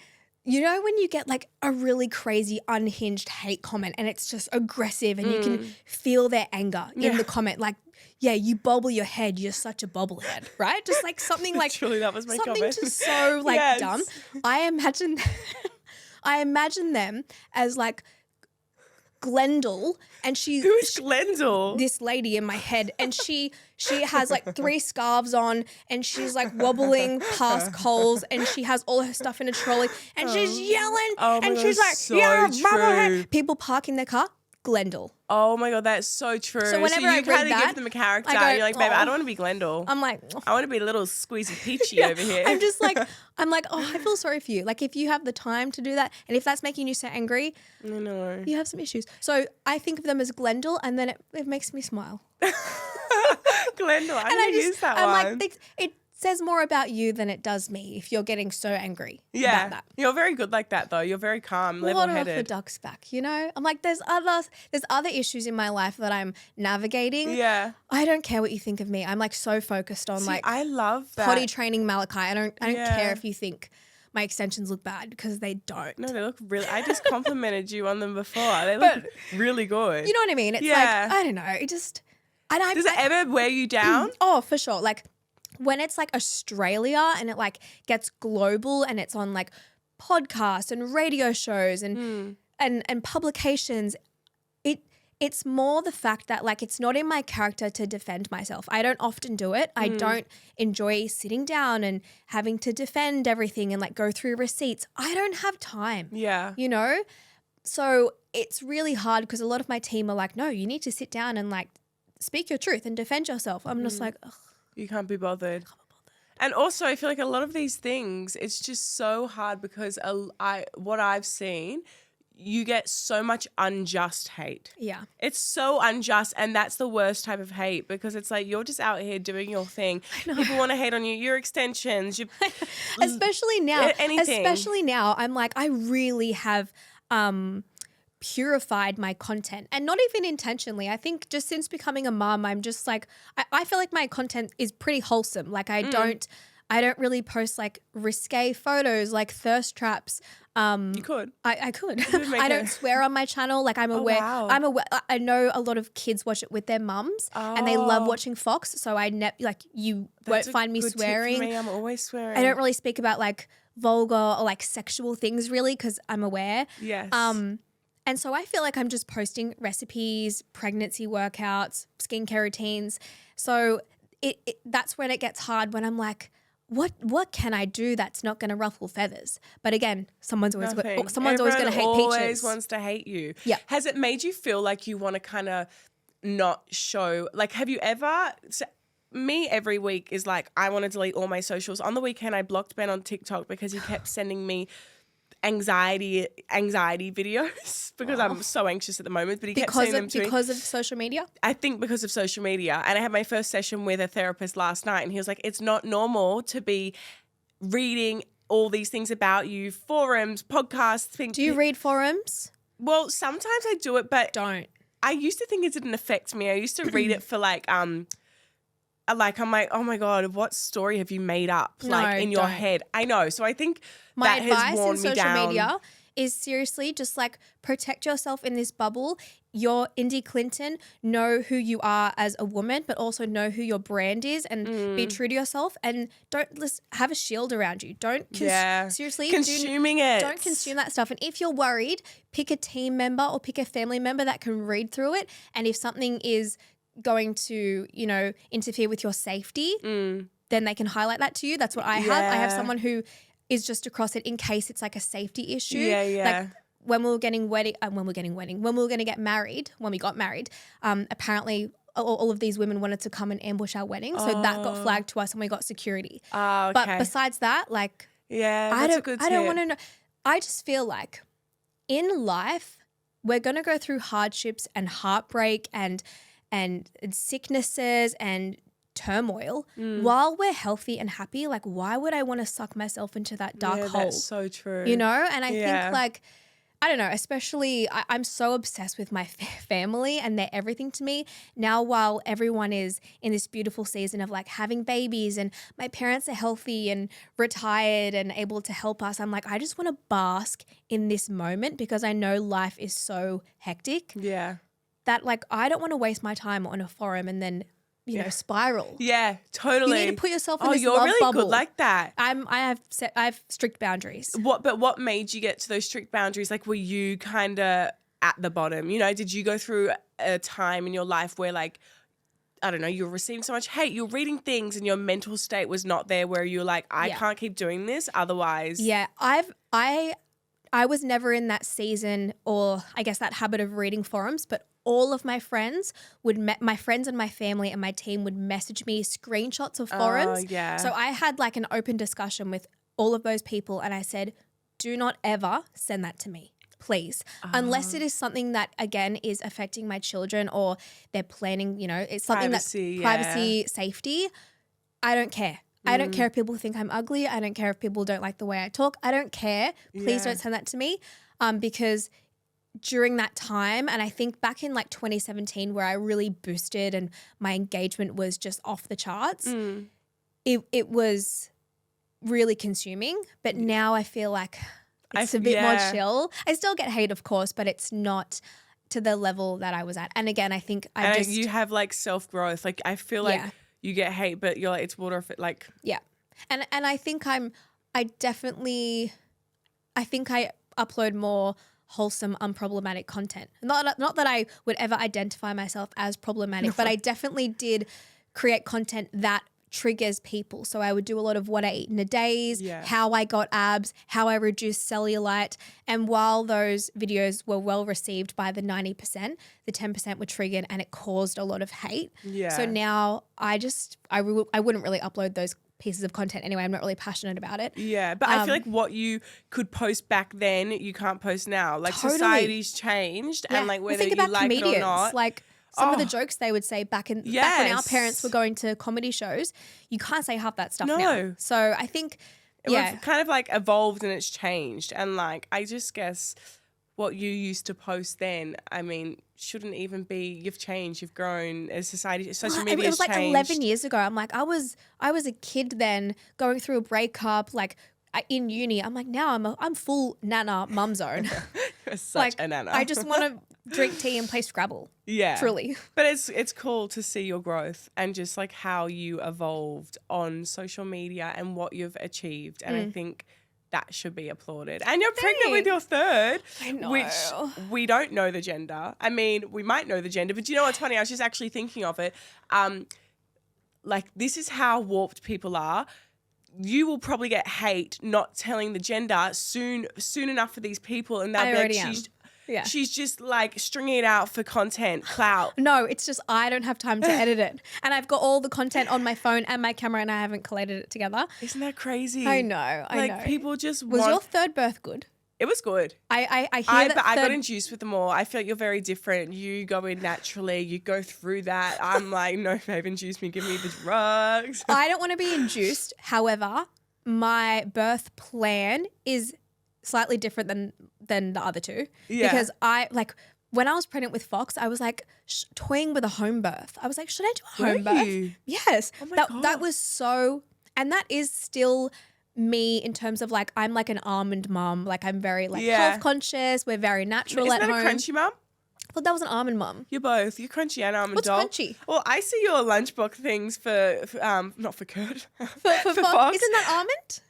You know when you get like a really crazy unhinged hate comment and it's just aggressive and you can feel their anger in the comment, like, you bobble your head, you're such a bobblehead, right? Just like something like Truly, that was my something comment. just so like dumb. I imagine them as like Glendale, and Who's Glendale? This lady in my head, and she has like 3 scarves on, and she's like wobbling past Coles, and she has all her stuff in a trolley, and she's yelling, and she's like, so bubblehead. People parking their car, Glendale. Oh my God, that's so true. So whenever I read kind of that, give them a character, I go, and you're like, babe, I don't want to be Glendale. I'm like, I want to be a little squeezy peachy over here. I'm just like, I feel sorry for you. Like if you have the time to do that, and if that's making you so angry, I know. you have some issues. So I think of them as Glendale, and then it makes me smile. Glendale, I'm going to use that one. I'm like, it says more about you than it does me if you're getting so angry about that. You're very good like that though. You're very calm, level-headed. Water off the duck's back, you know? I'm like, there's other issues in my life that I'm navigating. Yeah. I don't care what you think of me. I'm like so focused on I love that. potty training Malachi. I don't care if you think my extensions look bad because they don't. No, they look really, I just complimented you on them before. They look really good. You know what I mean? It's like, I don't know. It just, does it ever wear you down? Oh, for sure. Like, when it's like Australia and it like gets global and it's on like podcasts and radio shows and publications, it's more the fact that like it's not in my character to defend myself. I don't often do it. I don't enjoy sitting down and having to defend everything and like go through receipts. I don't have time. Yeah. You know? So it's really hard because a lot of my team are like, no, you need to sit down and like speak your truth and defend yourself. I'm just like, ugh. You can't be bothered. And also, I feel like a lot of these things, it's just so hard because what I've seen, you get so much unjust hate. Yeah. It's so unjust, and that's the worst type of hate because it's like you're just out here doing your thing. People want to hate on you, your extensions. Especially now. Anything. Especially now, I'm like, I really have purified my content, and not even intentionally. I think just since becoming a mom, I'm just like, I feel like my content is pretty wholesome. Like I don't really post like risque photos, like thirst traps. You could. I could. I don't swear on my channel. Like I'm aware. Wow. I'm aware. I know a lot of kids watch it with their mums, and they love watching Fox. So you won't find me swearing. Tip for me. I'm always swearing. I don't really speak about like vulgar or like sexual things really because I'm aware. Yes. And so I feel like I'm just posting recipes, pregnancy workouts, skincare routines. So that's when it gets hard when I'm like, what can I do that's not going to ruffle feathers? But again, someone's always going to hate peaches. Always wants to hate you. Yeah. Has it made you feel like you want to kind of not show? Like, have you ever? Me every week is like, I want to delete all my socials. On the weekend, I blocked Ben on TikTok because he kept sending me anxiety videos because I'm so anxious at the moment, but he kept sending them to me. Because of social media? I think because of social media. And I had my first session with a therapist last night and he was like, it's not normal to be reading all these things about you, forums, podcasts. Do you read forums? Well, sometimes I do it, but don't. I used to think it didn't affect me. I used to read it for I'm like, oh my God, what story have you made up in your head? I know. So I think my that has worn advice in me social down. media is seriously just like protect yourself in this bubble. You're Indy Clinton. Know who you are as a woman, but also know who your brand is and be true to yourself. And don't have a shield around you. Don't seriously consuming it. Don't consume that stuff. And if you're worried, pick a team member or pick a family member that can read through it. And if something is going to, interfere with your safety, then they can highlight that to you. That's what I have. I have someone who is just across it in case it's like a safety issue. Like when we were going to get married, when we got married, apparently all of these women wanted to come and ambush our wedding. So that got flagged to us and we got security. Okay. But besides that, like, that's a good tip. I don't want to know. I just feel like in life, we're going to go through hardships and heartbreak and sicknesses and turmoil while we're healthy and happy. Like, why would I want to suck myself into that dark hole? That's so true. You know? And I think like, I don't know, especially I'm so obsessed with my family and they're everything to me. Now, while everyone is in this beautiful season of like having babies and my parents are healthy and retired and able to help us, I'm like, I just want to bask in this moment because I know life is so hectic. Yeah. That like, I don't want to waste my time on a forum and then, you know, spiral. Yeah, totally. You need to put yourself in this you're love really bubble. good like that. I have strict boundaries. What made you get to those strict boundaries? Like, were you kind of at the bottom? You know, did you go through a time in your life where, like, I don't know, you were receiving so much hate, you're reading things and your mental state was not there where you're like, I can't keep doing this otherwise. Yeah, I was never in that season or I guess that habit of reading forums, but all of my friends my friends and my family and my team would message me screenshots of forums. Yeah. So I had like an open discussion with all of those people and I said, do not ever send that to me, please. Unless it is something that, again, is affecting my children or they're planning, you know, it's something privacy, safety. I don't care. I don't care if people think I'm ugly. I don't care if people don't like the way I talk. I don't care. Please don't send that to me because during that time, and I think back in like 2017 where I really boosted and my engagement was just off the charts, it was really consuming. But now I feel like it's a bit more chill. I still get hate, of course, but it's not to the level that I was at. And again, I think you have like self-growth. Like I feel like you get hate, but you're like, it's water if it like. Yeah. And I think I upload more wholesome, unproblematic content. Not that I would ever identify myself as problematic, but I definitely did create content that triggers people. So I would do a lot of what I eat in a days, how I got abs, how I reduced cellulite. And while those videos were well received by the 90%, the 10% were triggered and it caused a lot of hate. Yeah. So now I wouldn't really upload those pieces of content anyway. I'm not really passionate about it. Yeah, but I feel like what you could post back then, you can't post now. Like society's changed and like whether you like it or not. Like some of the jokes they would say back when our parents were going to comedy shows, you can't say half that stuff now. So I think, We've kind of like evolved and it's changed. And like, I just guess what you used to post then, I mean, shouldn't even be, you've changed, you've grown as society, social media has changed. It was like 11 years ago. I'm like, I was a kid then going through a breakup, like in uni. I'm like, now I'm full nana mum zone. You're such a nana. I just want to drink tea and play Scrabble. Yeah. Truly. But it's cool to see your growth and just like how you evolved on social media and what you've achieved. And I think that should be applauded. And you're pregnant with your third, which we don't know the gender. I mean, we might know the gender, but do you know what's funny? I was just actually thinking of it. Like, this is how warped people are. You will probably get hate not telling the gender soon enough for these people, and they'll be like, she's just like stringing it out for content, clout. No, it's just I don't have time to edit it. And I've got all the content on my phone and my camera and I haven't collated it together. Isn't that crazy? I know. Like people just Was your third birth good? It was good. I hear that. I got induced with them all. I feel like you're very different. You go in naturally. You go through that. I'm like, no, babe, induce me. Give me the drugs. I don't want to be induced. However, my birth plan is slightly different than the other two. Yeah. Because when I was pregnant with Fox, I was like toying with a home birth. I was like, should I do a home birth? Yes. Oh my God. That was so, and that is still me in terms of like, I'm like an almond mum. Like I'm very health conscious. We're very natural at home. Isn't that a crunchy mum? I thought that was an almond mum. You're both. You're crunchy and almond doll. What's crunchy? Well, I see your lunchbox things for not for Kurt. For Fox. Isn't that almond?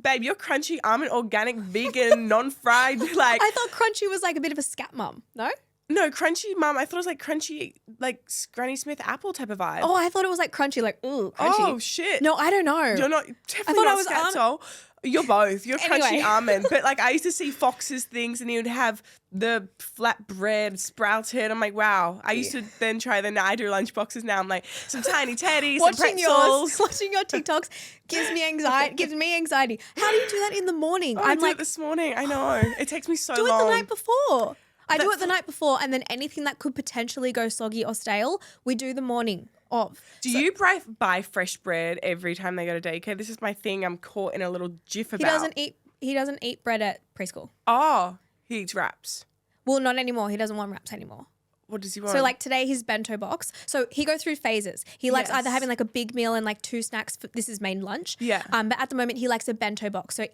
Babe, you're crunchy, almond, organic, vegan, non-fried. Like I thought crunchy was like a bit of a scat mum. No? No, crunchy mum. I thought it was like crunchy, like Granny Smith apple type of vibe. Oh, I thought it was like crunchy, like ooh, crunchy. Oh shit. No, I don't know. You're not definitely not Scatsoul. You're both. You're Anyway. crunchy almond. But like I used to see Fox's things and he would have the flat bread sprouted. I'm like, wow. I used to then try I do lunch boxes now. I'm like, some tiny teddies, some pretzels. Watching your TikToks gives me anxiety. How do you do that in the morning? I did it this morning. I know. It takes me so do long. it the night before. I do it the night before, and then anything that could potentially go soggy or stale, we do the morning of. Do you buy fresh bread every time they go to daycare? This is my thing. I'm caught in a little jiff about. He doesn't eat bread at preschool. Oh, he eats wraps. Well, not anymore. He doesn't want wraps anymore. What does he want? So like today, his bento box. So he goes through phases. He likes either having like a big meal and like 2 snacks. This is main lunch. Yeah. But at the moment, he likes a bento box. So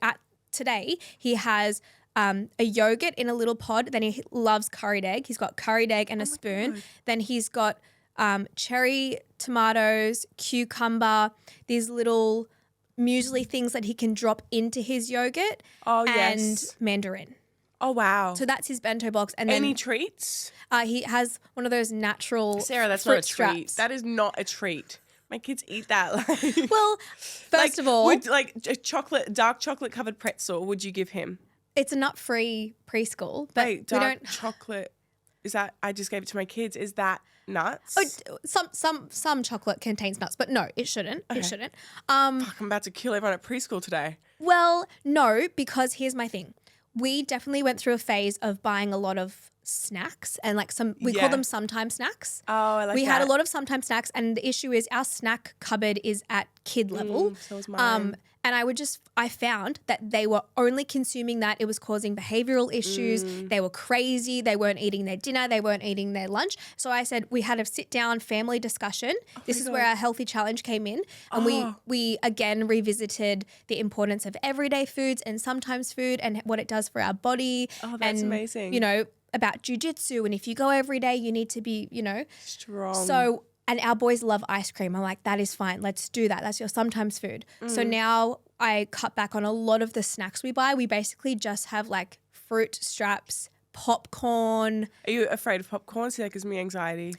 today, he has a yogurt in a little pod. Then he loves curried egg. He's got curried egg and a spoon. God. Then he's got cherry tomatoes, cucumber, these little muesli things that he can drop into his yogurt. Oh, and mandarin. Oh, wow. So that's his bento box. And any then treats? He has one of those natural Sarah, that's fruit not a treat. straps. That is not a treat. My kids eat that. Well, first of all, like a dark chocolate covered pretzel, would you give him? It's a nut-free preschool, but Wait, dark chocolate. Is that? I just gave it to my kids. Is that nuts? Oh, some chocolate contains nuts, but no, it shouldn't. Okay. It shouldn't. Fuck, I'm about to kill everyone at preschool today. Well, no, because here's my thing. We definitely went through a phase of buying a lot of snacks and like we call them sometime snacks. Oh, I like that. We had a lot of sometime snacks, and the issue is our snack cupboard is at kid level. So is mine. And I found that they were only consuming that. It was causing behavioral issues. They were crazy. They weren't eating their dinner. They weren't eating their lunch. So I said, we had a sit down family discussion. This is where our healthy challenge came in. And we again revisited the importance of everyday foods and sometimes food and what it does for our body. Oh, that's amazing. You know, about jujitsu. And if you go every day, you need to be, strong. So, and our boys love ice cream. I'm like, that is fine. Let's do that. That's your sometimes food. So now I cut back on a lot of the snacks we buy. We basically just have like fruit straps, popcorn. Are you afraid of popcorn? See, that gives me anxiety.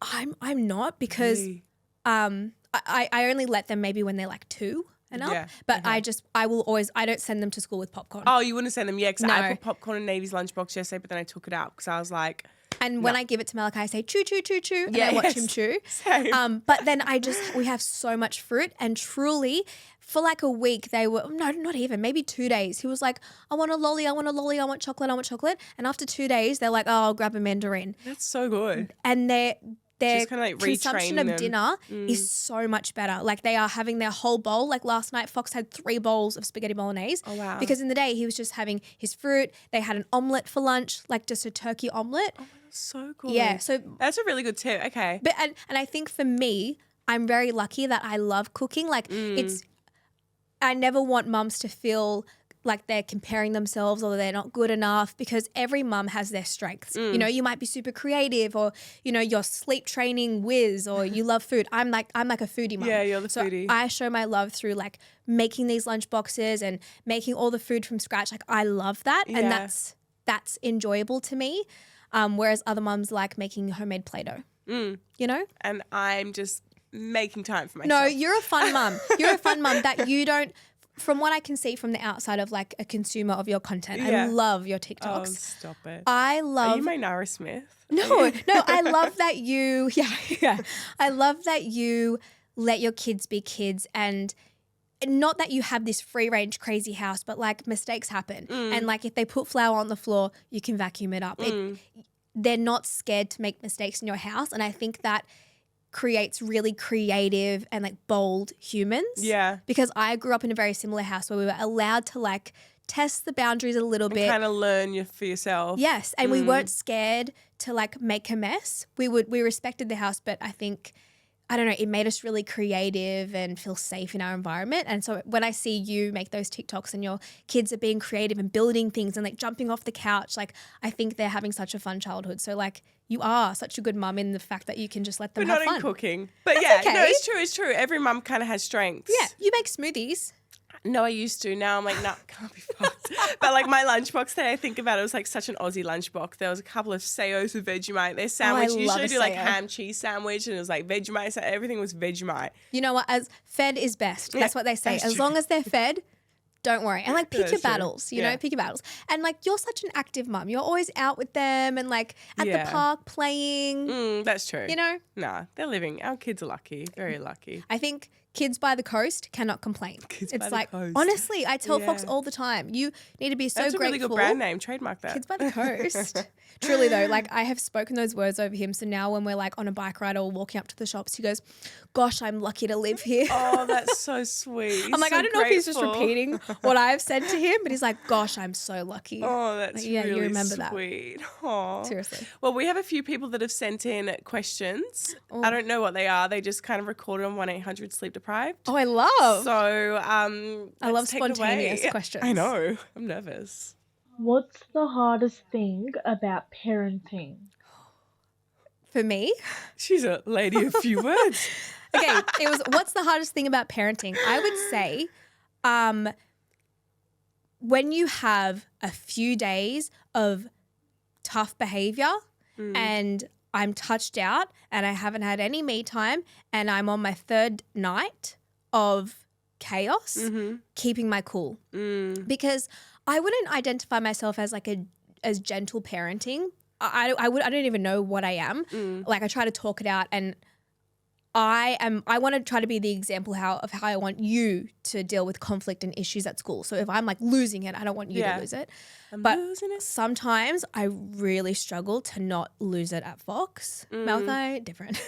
I'm not because Really? I only let them maybe when they're like 2 and up. Yeah, But I don't send them to school with popcorn. Oh, you wouldn't send them? Yeah, because No. I put popcorn in Navy's lunchbox yesterday, but then I took it out because I was like... And when I give it to Malachi, I say, chew, chew, chew, chew, and I watch him chew. Same. But then we have so much fruit, and truly, for like a week, they were, no, not even, maybe 2 days. He was like, I want a lolly, I want a lolly, I want chocolate, I want chocolate. And after 2 days, they're like, oh, I'll grab a mandarin. That's so good. And their Just kinda like consumption retraining of them. dinner is so much better. Like they are having their whole bowl. Like last night, Fox had 3 bowls of spaghetti bolognese. Oh, wow. Because in the day, he was just having his fruit. They had an omelette for lunch, like just a turkey omelette. Oh, that's so good. Yeah, so that's a really good tip. Okay. But and I think for me, I'm very lucky that I love cooking. Like I never want mums to feel like they're comparing themselves or they're not good enough, because every mum has their strengths. You know, you might be super creative, or you're sleep training whiz, or you love food. I'm like a foodie mum. Yeah, you're the foodie. I show my love through like making these lunch boxes and making all the food from scratch. Like I love that, and that's enjoyable to me. Whereas other mums like making homemade Play-Doh. You know? And I'm just making time for myself. No, you're a fun mum. You're a fun mum that you don't, from what I can see from the outside of like a consumer of your content, I love your TikToks. Oh, stop it. Are you my Nara Smith? No, I love that you, I love that you let your kids be kids, and not that you have this free range crazy house, but like mistakes happen. And like if they put flour on the floor, you can vacuum it up. They're not scared to make mistakes in your house. And I think that creates really creative and like bold humans. Yeah. Because I grew up in a very similar house where we were allowed to like test the boundaries a little bit. Kind of learn for yourself. Yes. And we weren't scared to like make a mess. We respected the house, but I think, I don't know, it made us really creative and feel safe in our environment. And so when I see you make those TikToks and your kids are being creative and building things and like jumping off the couch, like I think they're having such a fun childhood. So like you are such a good mum in the fact that you can just let them have fun. But not in cooking. But That's okay. No, it's true. Every mum kind of has strengths. Yeah, you make smoothies. No, I used to. Now I'm like, nah, can't be fucked. But like my lunchbox today, I think about it, was like such an Aussie lunchbox. There was a couple of Sayos with Vegemite. Their sandwich, I love usually a do like Sayo. ham cheese sandwich, and it was like Vegemite. So everything was Vegemite. You know what? As fed is best. That's what they say. that's As true. long as they're fed, Don't worry. And like pick your That's true. battles, you know, pick your battles. And like you're such an active mum. You're always out with them and like at the park playing. That's true. You know? Nah, they're living. Our kids are lucky. Very lucky. I think kids by the coast cannot complain. Kids it's by like, the coast. honestly, I tell Fox all the time, you need to be so That's grateful. a really good brand name. Trademark that. Kids by the coast. Truly though, like I have spoken those words over him. So now when we're like on a bike ride or walking up to the shops, he goes, gosh, I'm lucky to live here. Oh, that's so sweet. I'm like, so I don't know if he's just grateful. repeating what I've said to him, but he's like, gosh, I'm so lucky. Oh, that's like, yeah, really you remember sweet. Oh. Seriously. Well, we have a few people that have sent in questions. I don't know what they are. They just kind of recorded on 1-800 Sleep Deprived. Oh, I love. So I love spontaneous questions. I know. I'm nervous. What's the hardest thing about parenting? For me? She's a lady of few words. Okay, it was what's the hardest thing about parenting? I would say when you have a few days of tough behavior and I'm touched out and I haven't had any me time and I'm on my third night of chaos, keeping my cool. Because I wouldn't identify myself as like as gentle parenting. I don't even know what I am. Like I try to talk it out and I want to try to be the example of how I want you to deal with conflict and issues at school. So if I'm like losing it, I don't want you to lose it. But sometimes I really struggle to not lose it at Fox. Malthi, different.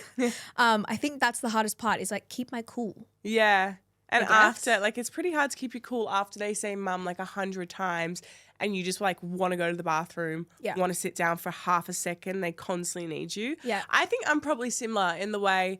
I think that's the hardest part is like keep my cool. Yeah. And after, like, it's pretty hard to keep you cool after they say mum like 100 times and you just like want to go to the bathroom, want to sit down for half a second. They constantly need you. Yeah. I think I'm probably similar in the way.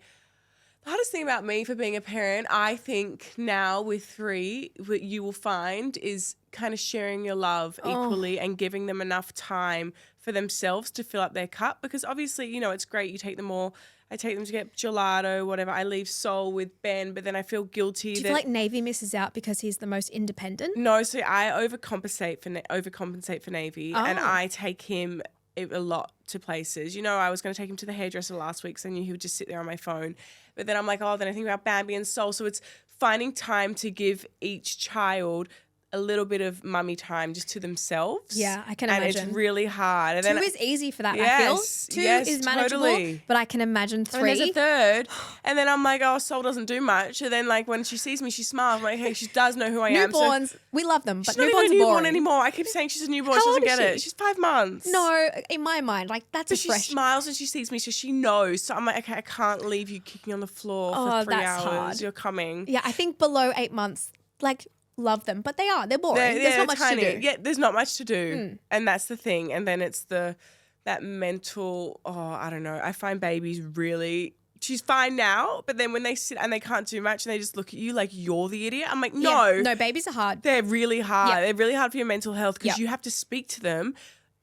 The hardest thing about me for being a parent, I think now with 3, what you will find is kind of sharing your love equally and giving them enough time for themselves to fill up their cup. Because obviously, you know, it's great. You take them all. I take them to get gelato, whatever. I leave Sol with Ben, but then I feel guilty. Do you feel like Navy misses out because he's the most independent? No, so I overcompensate for Navy and I take him a lot to places. You know, I was going to take him to the hairdresser last week because I knew he would just sit there on my phone. But then I'm like, then I think about Bambi and Sol. So it's finding time to give each child a little bit of mummy time just to themselves. Yeah, I can imagine. And it's really hard. And 2 then is easy for that, I feel. 2 is manageable, totally. But I can imagine 3. And there's a third. And then I'm like, Sol doesn't do much. And then like when she sees me, she smiles. I'm like, hey, she does know who I am. Newborns, So we love them, but she's not newborns even a are newborn boring. anymore. I keep saying she's a newborn. How She old doesn't is get she? it. She's 5 months. No, in my mind, like that's But a she fresh. smiles and she sees me, so she knows. So I'm like, okay, I can't leave you kicking on the floor for 3 that's hours. hard. You're coming. Yeah, I think below 8 months, like love them, but they're boring. There's not much tiny. to do. Yeah, there's not much to do. And that's the thing. And then it's that mental, I don't know. I find babies really, she's fine now, but then when they sit and they can't do much and they just look at you like you're the idiot, I'm like, no. Yeah. No, babies are hard. They're really hard. Yep. They're really hard for your mental health because Yep. you have to speak to them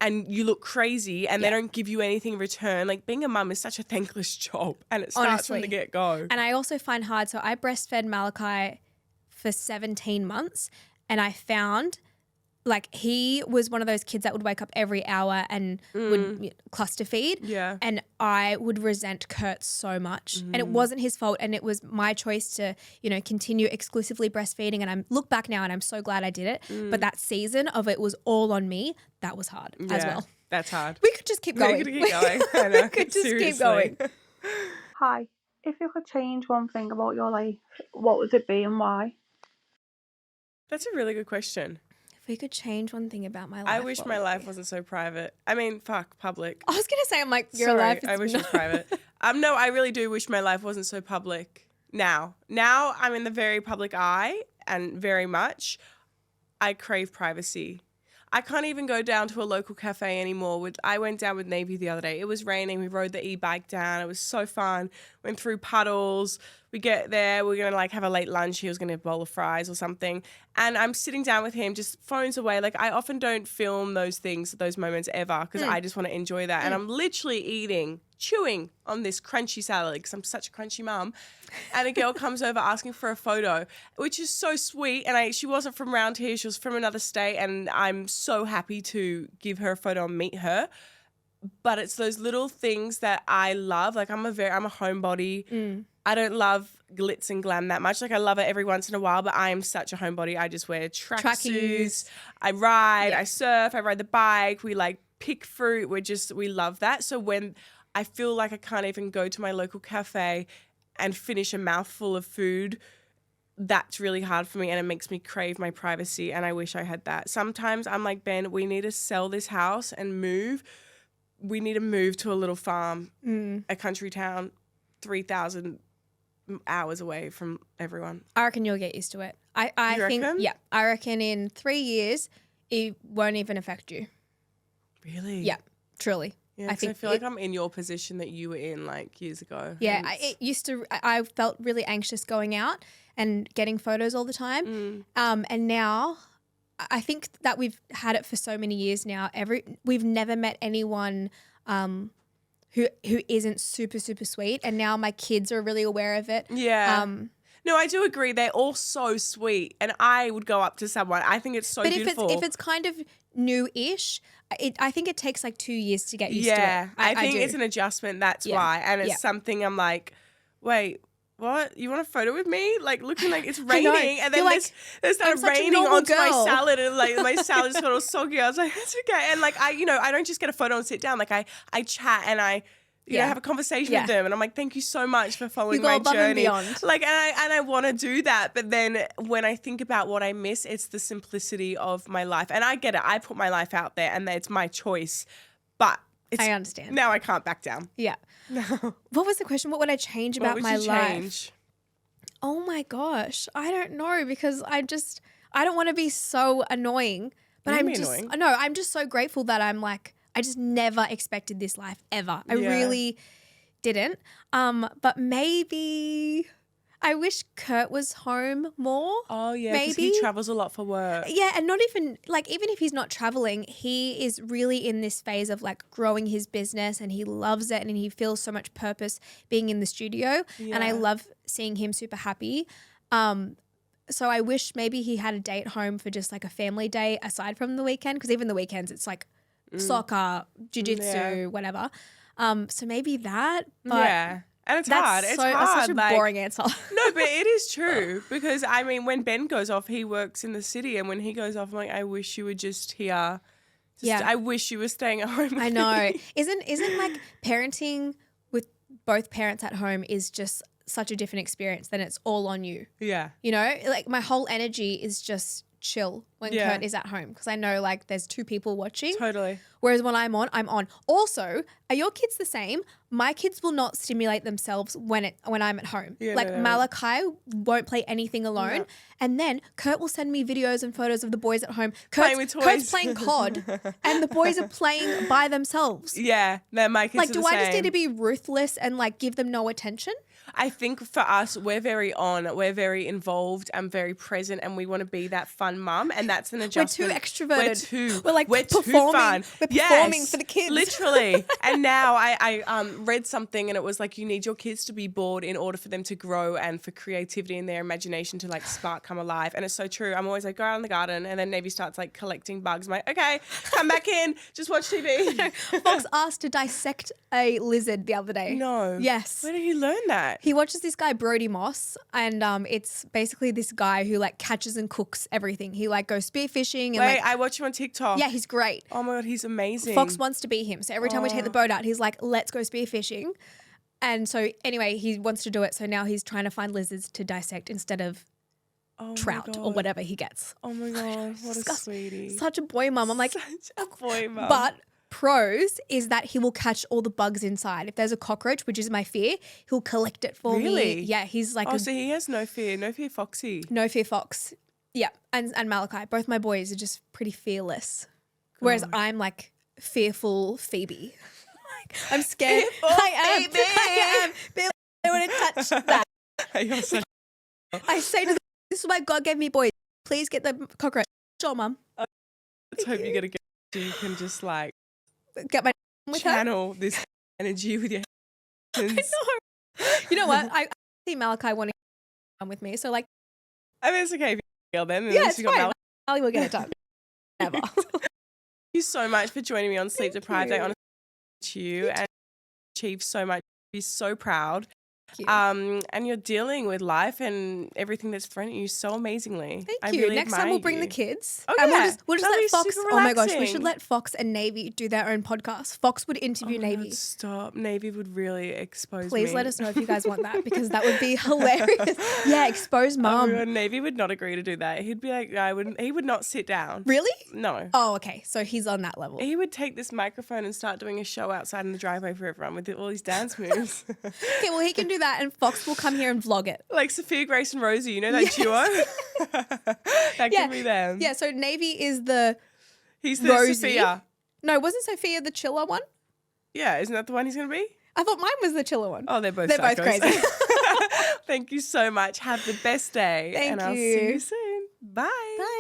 and you look crazy and they don't give you anything in return. Like being a mum is such a thankless job and it starts from the get-go. And I also find hard, so I breastfed Malachi for 17 months and I found like he was one of those kids that would wake up every hour and would cluster feed. Yeah. And I would resent Kurt so much. And it wasn't his fault and it was my choice to, continue exclusively breastfeeding. And I look back now and I'm so glad I did it. But that season of it was all on me. That was hard as well. That's hard. We could just keep going. We could keep going. I know. We could just Seriously. keep going. Hi. If you could change one thing about your life, what would it be and why? That's a really good question. If we could change one thing about my life. I wish my life wasn't so private. I mean, public. I was going to say, I'm like, your Sorry, life is I wish it was private. No, I really do wish my life wasn't so public now. Now I'm in the very public eye and very much I crave privacy. I can't even go down to a local cafe anymore. I went down with Navy the other day. It was raining. We rode the e-bike down. It was so fun. Went through puddles. We get there. We're going to have a late lunch. He was going to have a bowl of fries or something. And I'm sitting down with him, just phones away. Like I often don't film those moments ever because I just want to enjoy that. And I'm literally chewing on this crunchy salad because I'm such a crunchy mum. And a girl comes over asking for a photo, which is so sweet. And she wasn't from around here. She was from another state. And I'm so happy to give her a photo and meet her. But it's those little things that I love. Like I'm a homebody. I don't love glitz and glam that much. Like I love it every once in a while, but I am such a homebody. I just wear tracksuits. Trackies. I ride, Yeah. I surf, I ride the bike. We like pick fruit. We love that. So when I feel like I can't even go to my local cafe and finish a mouthful of food, that's really hard for me and it makes me crave my privacy and I wish I had that. Sometimes I'm like, Ben, we need to sell this house and move. We need to move to a little farm, a country town, 3,000 hours away from everyone. I reckon you'll get used to it. I You think, reckon? yeah, I reckon in 3 years, it won't even affect you. Really? Yeah, truly. Yeah, I feel like I'm in your position that you were in like years ago. Yeah, I felt really anxious going out and getting photos all the time. And now I think that we've had it for so many years now. We've never met anyone who isn't super, super sweet. And now my kids are really aware of it. Yeah. No, I do agree. They're all so sweet. And I would go up to someone. I think it's so beautiful. But if it's kind of new-ish, I think it takes like 2 years to get used to it. Yeah, I think it's an adjustment. That's why. And it's something I'm like, wait, what? You want a photo with me? Like looking like it's raining. And then there's started raining onto my salad and like my salad just got all soggy. I was like, that's okay. And like I don't just get a photo and sit down. Like I chat and I have a conversation with them and I'm like, thank you so much for following my journey. Like, and I want to do that. But then when I think about what I miss, it's the simplicity of my life. And I get it. I put my life out there and it's my choice. But I understand. Now I can't back down. Yeah. What was the question? What would I change about my life? Oh my gosh. I don't know because I don't want to be so annoying. But I'm just so grateful that I'm like, I just never expected this life ever. I really didn't. But maybe I wish Kurt was home more. Oh, yeah, because he travels a lot for work. Yeah, and not even, like, even if he's not traveling, he is really in this phase of, like, growing his business and he loves it and he feels so much purpose being in the studio. Yeah. And I love seeing him super happy. So I wish maybe he had a day at home for just, like, a family day aside from the weekend because even the weekends it's, like, soccer, jiu-jitsu, whatever. So maybe that. But and it's hard. It's hard. Such a boring answer. No, but it is true because, I mean, when Ben goes off, he works in the city and when he goes off, I'm like, I wish you were just here. I wish you were staying at home with I know. me. Isn't like parenting with both parents at home is just such a different experience than it's all on you. Yeah. You know, like my whole energy is just chill when Kurt is at home because I know like there's two people watching. Totally. Whereas when I'm on. Also, are your kids the same? My kids will not stimulate themselves when I'm at home. Yeah, like Malachi won't play anything alone. No. And then Kurt will send me videos and photos of the boys at home. Playing with toys. Kurt's playing COD and the boys are playing by themselves. Yeah, my kids are the do I just same. need to be ruthless and like give them no attention? I think for us, we're very involved and very present and we want to be that fun mum and that's an adjustment. We're too extroverted. We're performing. too fun. We're performing for the kids. Literally. And now I read something and it was like you need your kids to be bored in order for them to grow and for creativity and their imagination to like spark come alive. And it's so true. I'm always like, go out in the garden and then Navy starts like collecting bugs. I'm like, okay, come back in, just watch TV. Fox asked to dissect a lizard the other day. No. Yes. Where did he learn that? He watches this guy Brody Moss and it's basically this guy who like catches and cooks everything. He like goes spearfishing. And I watch him on TikTok. Yeah, he's great. Oh my God, he's amazing. Fox wants to be him. So every time we take the boat out, he's like, let's go spearfishing. And so anyway, he wants to do it. So now he's trying to find lizards to dissect instead of trout or whatever he gets. Oh my God, what a sweetie. Such a boy mum. I'm like, such a boy mum. But pros is that he will catch all the bugs inside. If there's a cockroach, which is my fear, he'll collect it for me. Really? Yeah, he's like so he has no fear Foxy. No fear Fox. Yeah, and Malachi. Both my boys are just pretty fearless. Whereas I'm like fearful Phoebe. I'm scared. I am. Bill, I want to touch that. I say to them, this is why God gave me boys. Please get the cockroach. Sure, Mum. Let's hope you get a girl so you can just like get my with channel this energy with your hands. I know. You know what? I see Malachi wanting to come with me. So like, I mean, it's okay if you're a girl then. Yeah, it's fine. Ali will get it done. Never. Thank you so much for joining me on Sleep Deprived. I honestly to you and achieved so much. Be so proud. you. And you're dealing with life and everything that's thrown at you so amazingly. Thank you. Really Next time we'll bring the you. kids. Oh, and yeah. we'll just That'll let be Fox. super Oh my gosh, we relaxing. should let Fox and Navy do their own podcast. Fox would interview Oh my Navy. God, stop. Navy would really expose me. Please let us know if you guys want that because that would be hilarious. Yeah, expose mum. Oh, Navy would not agree to do that. He'd be like, he would not sit down. Really? No. Oh, okay. So he's on that level. He would take this microphone and start doing a show outside in the driveway for everyone with all these dance moves. Okay, well, he can do that and Fox will come here and vlog it. Like Sophia, Grace and Rosie, you know that duo? That can be them. Yeah, so Navy is the He's the Rosie. Sophia. No, wasn't Sophia the chiller one? Yeah, isn't that the one he's going to be? I thought mine was the chiller one. Oh, they're both They're both psychos. crazy. Thank you so much. Have the best day. Thank and I'll you. see you soon. Bye. Bye.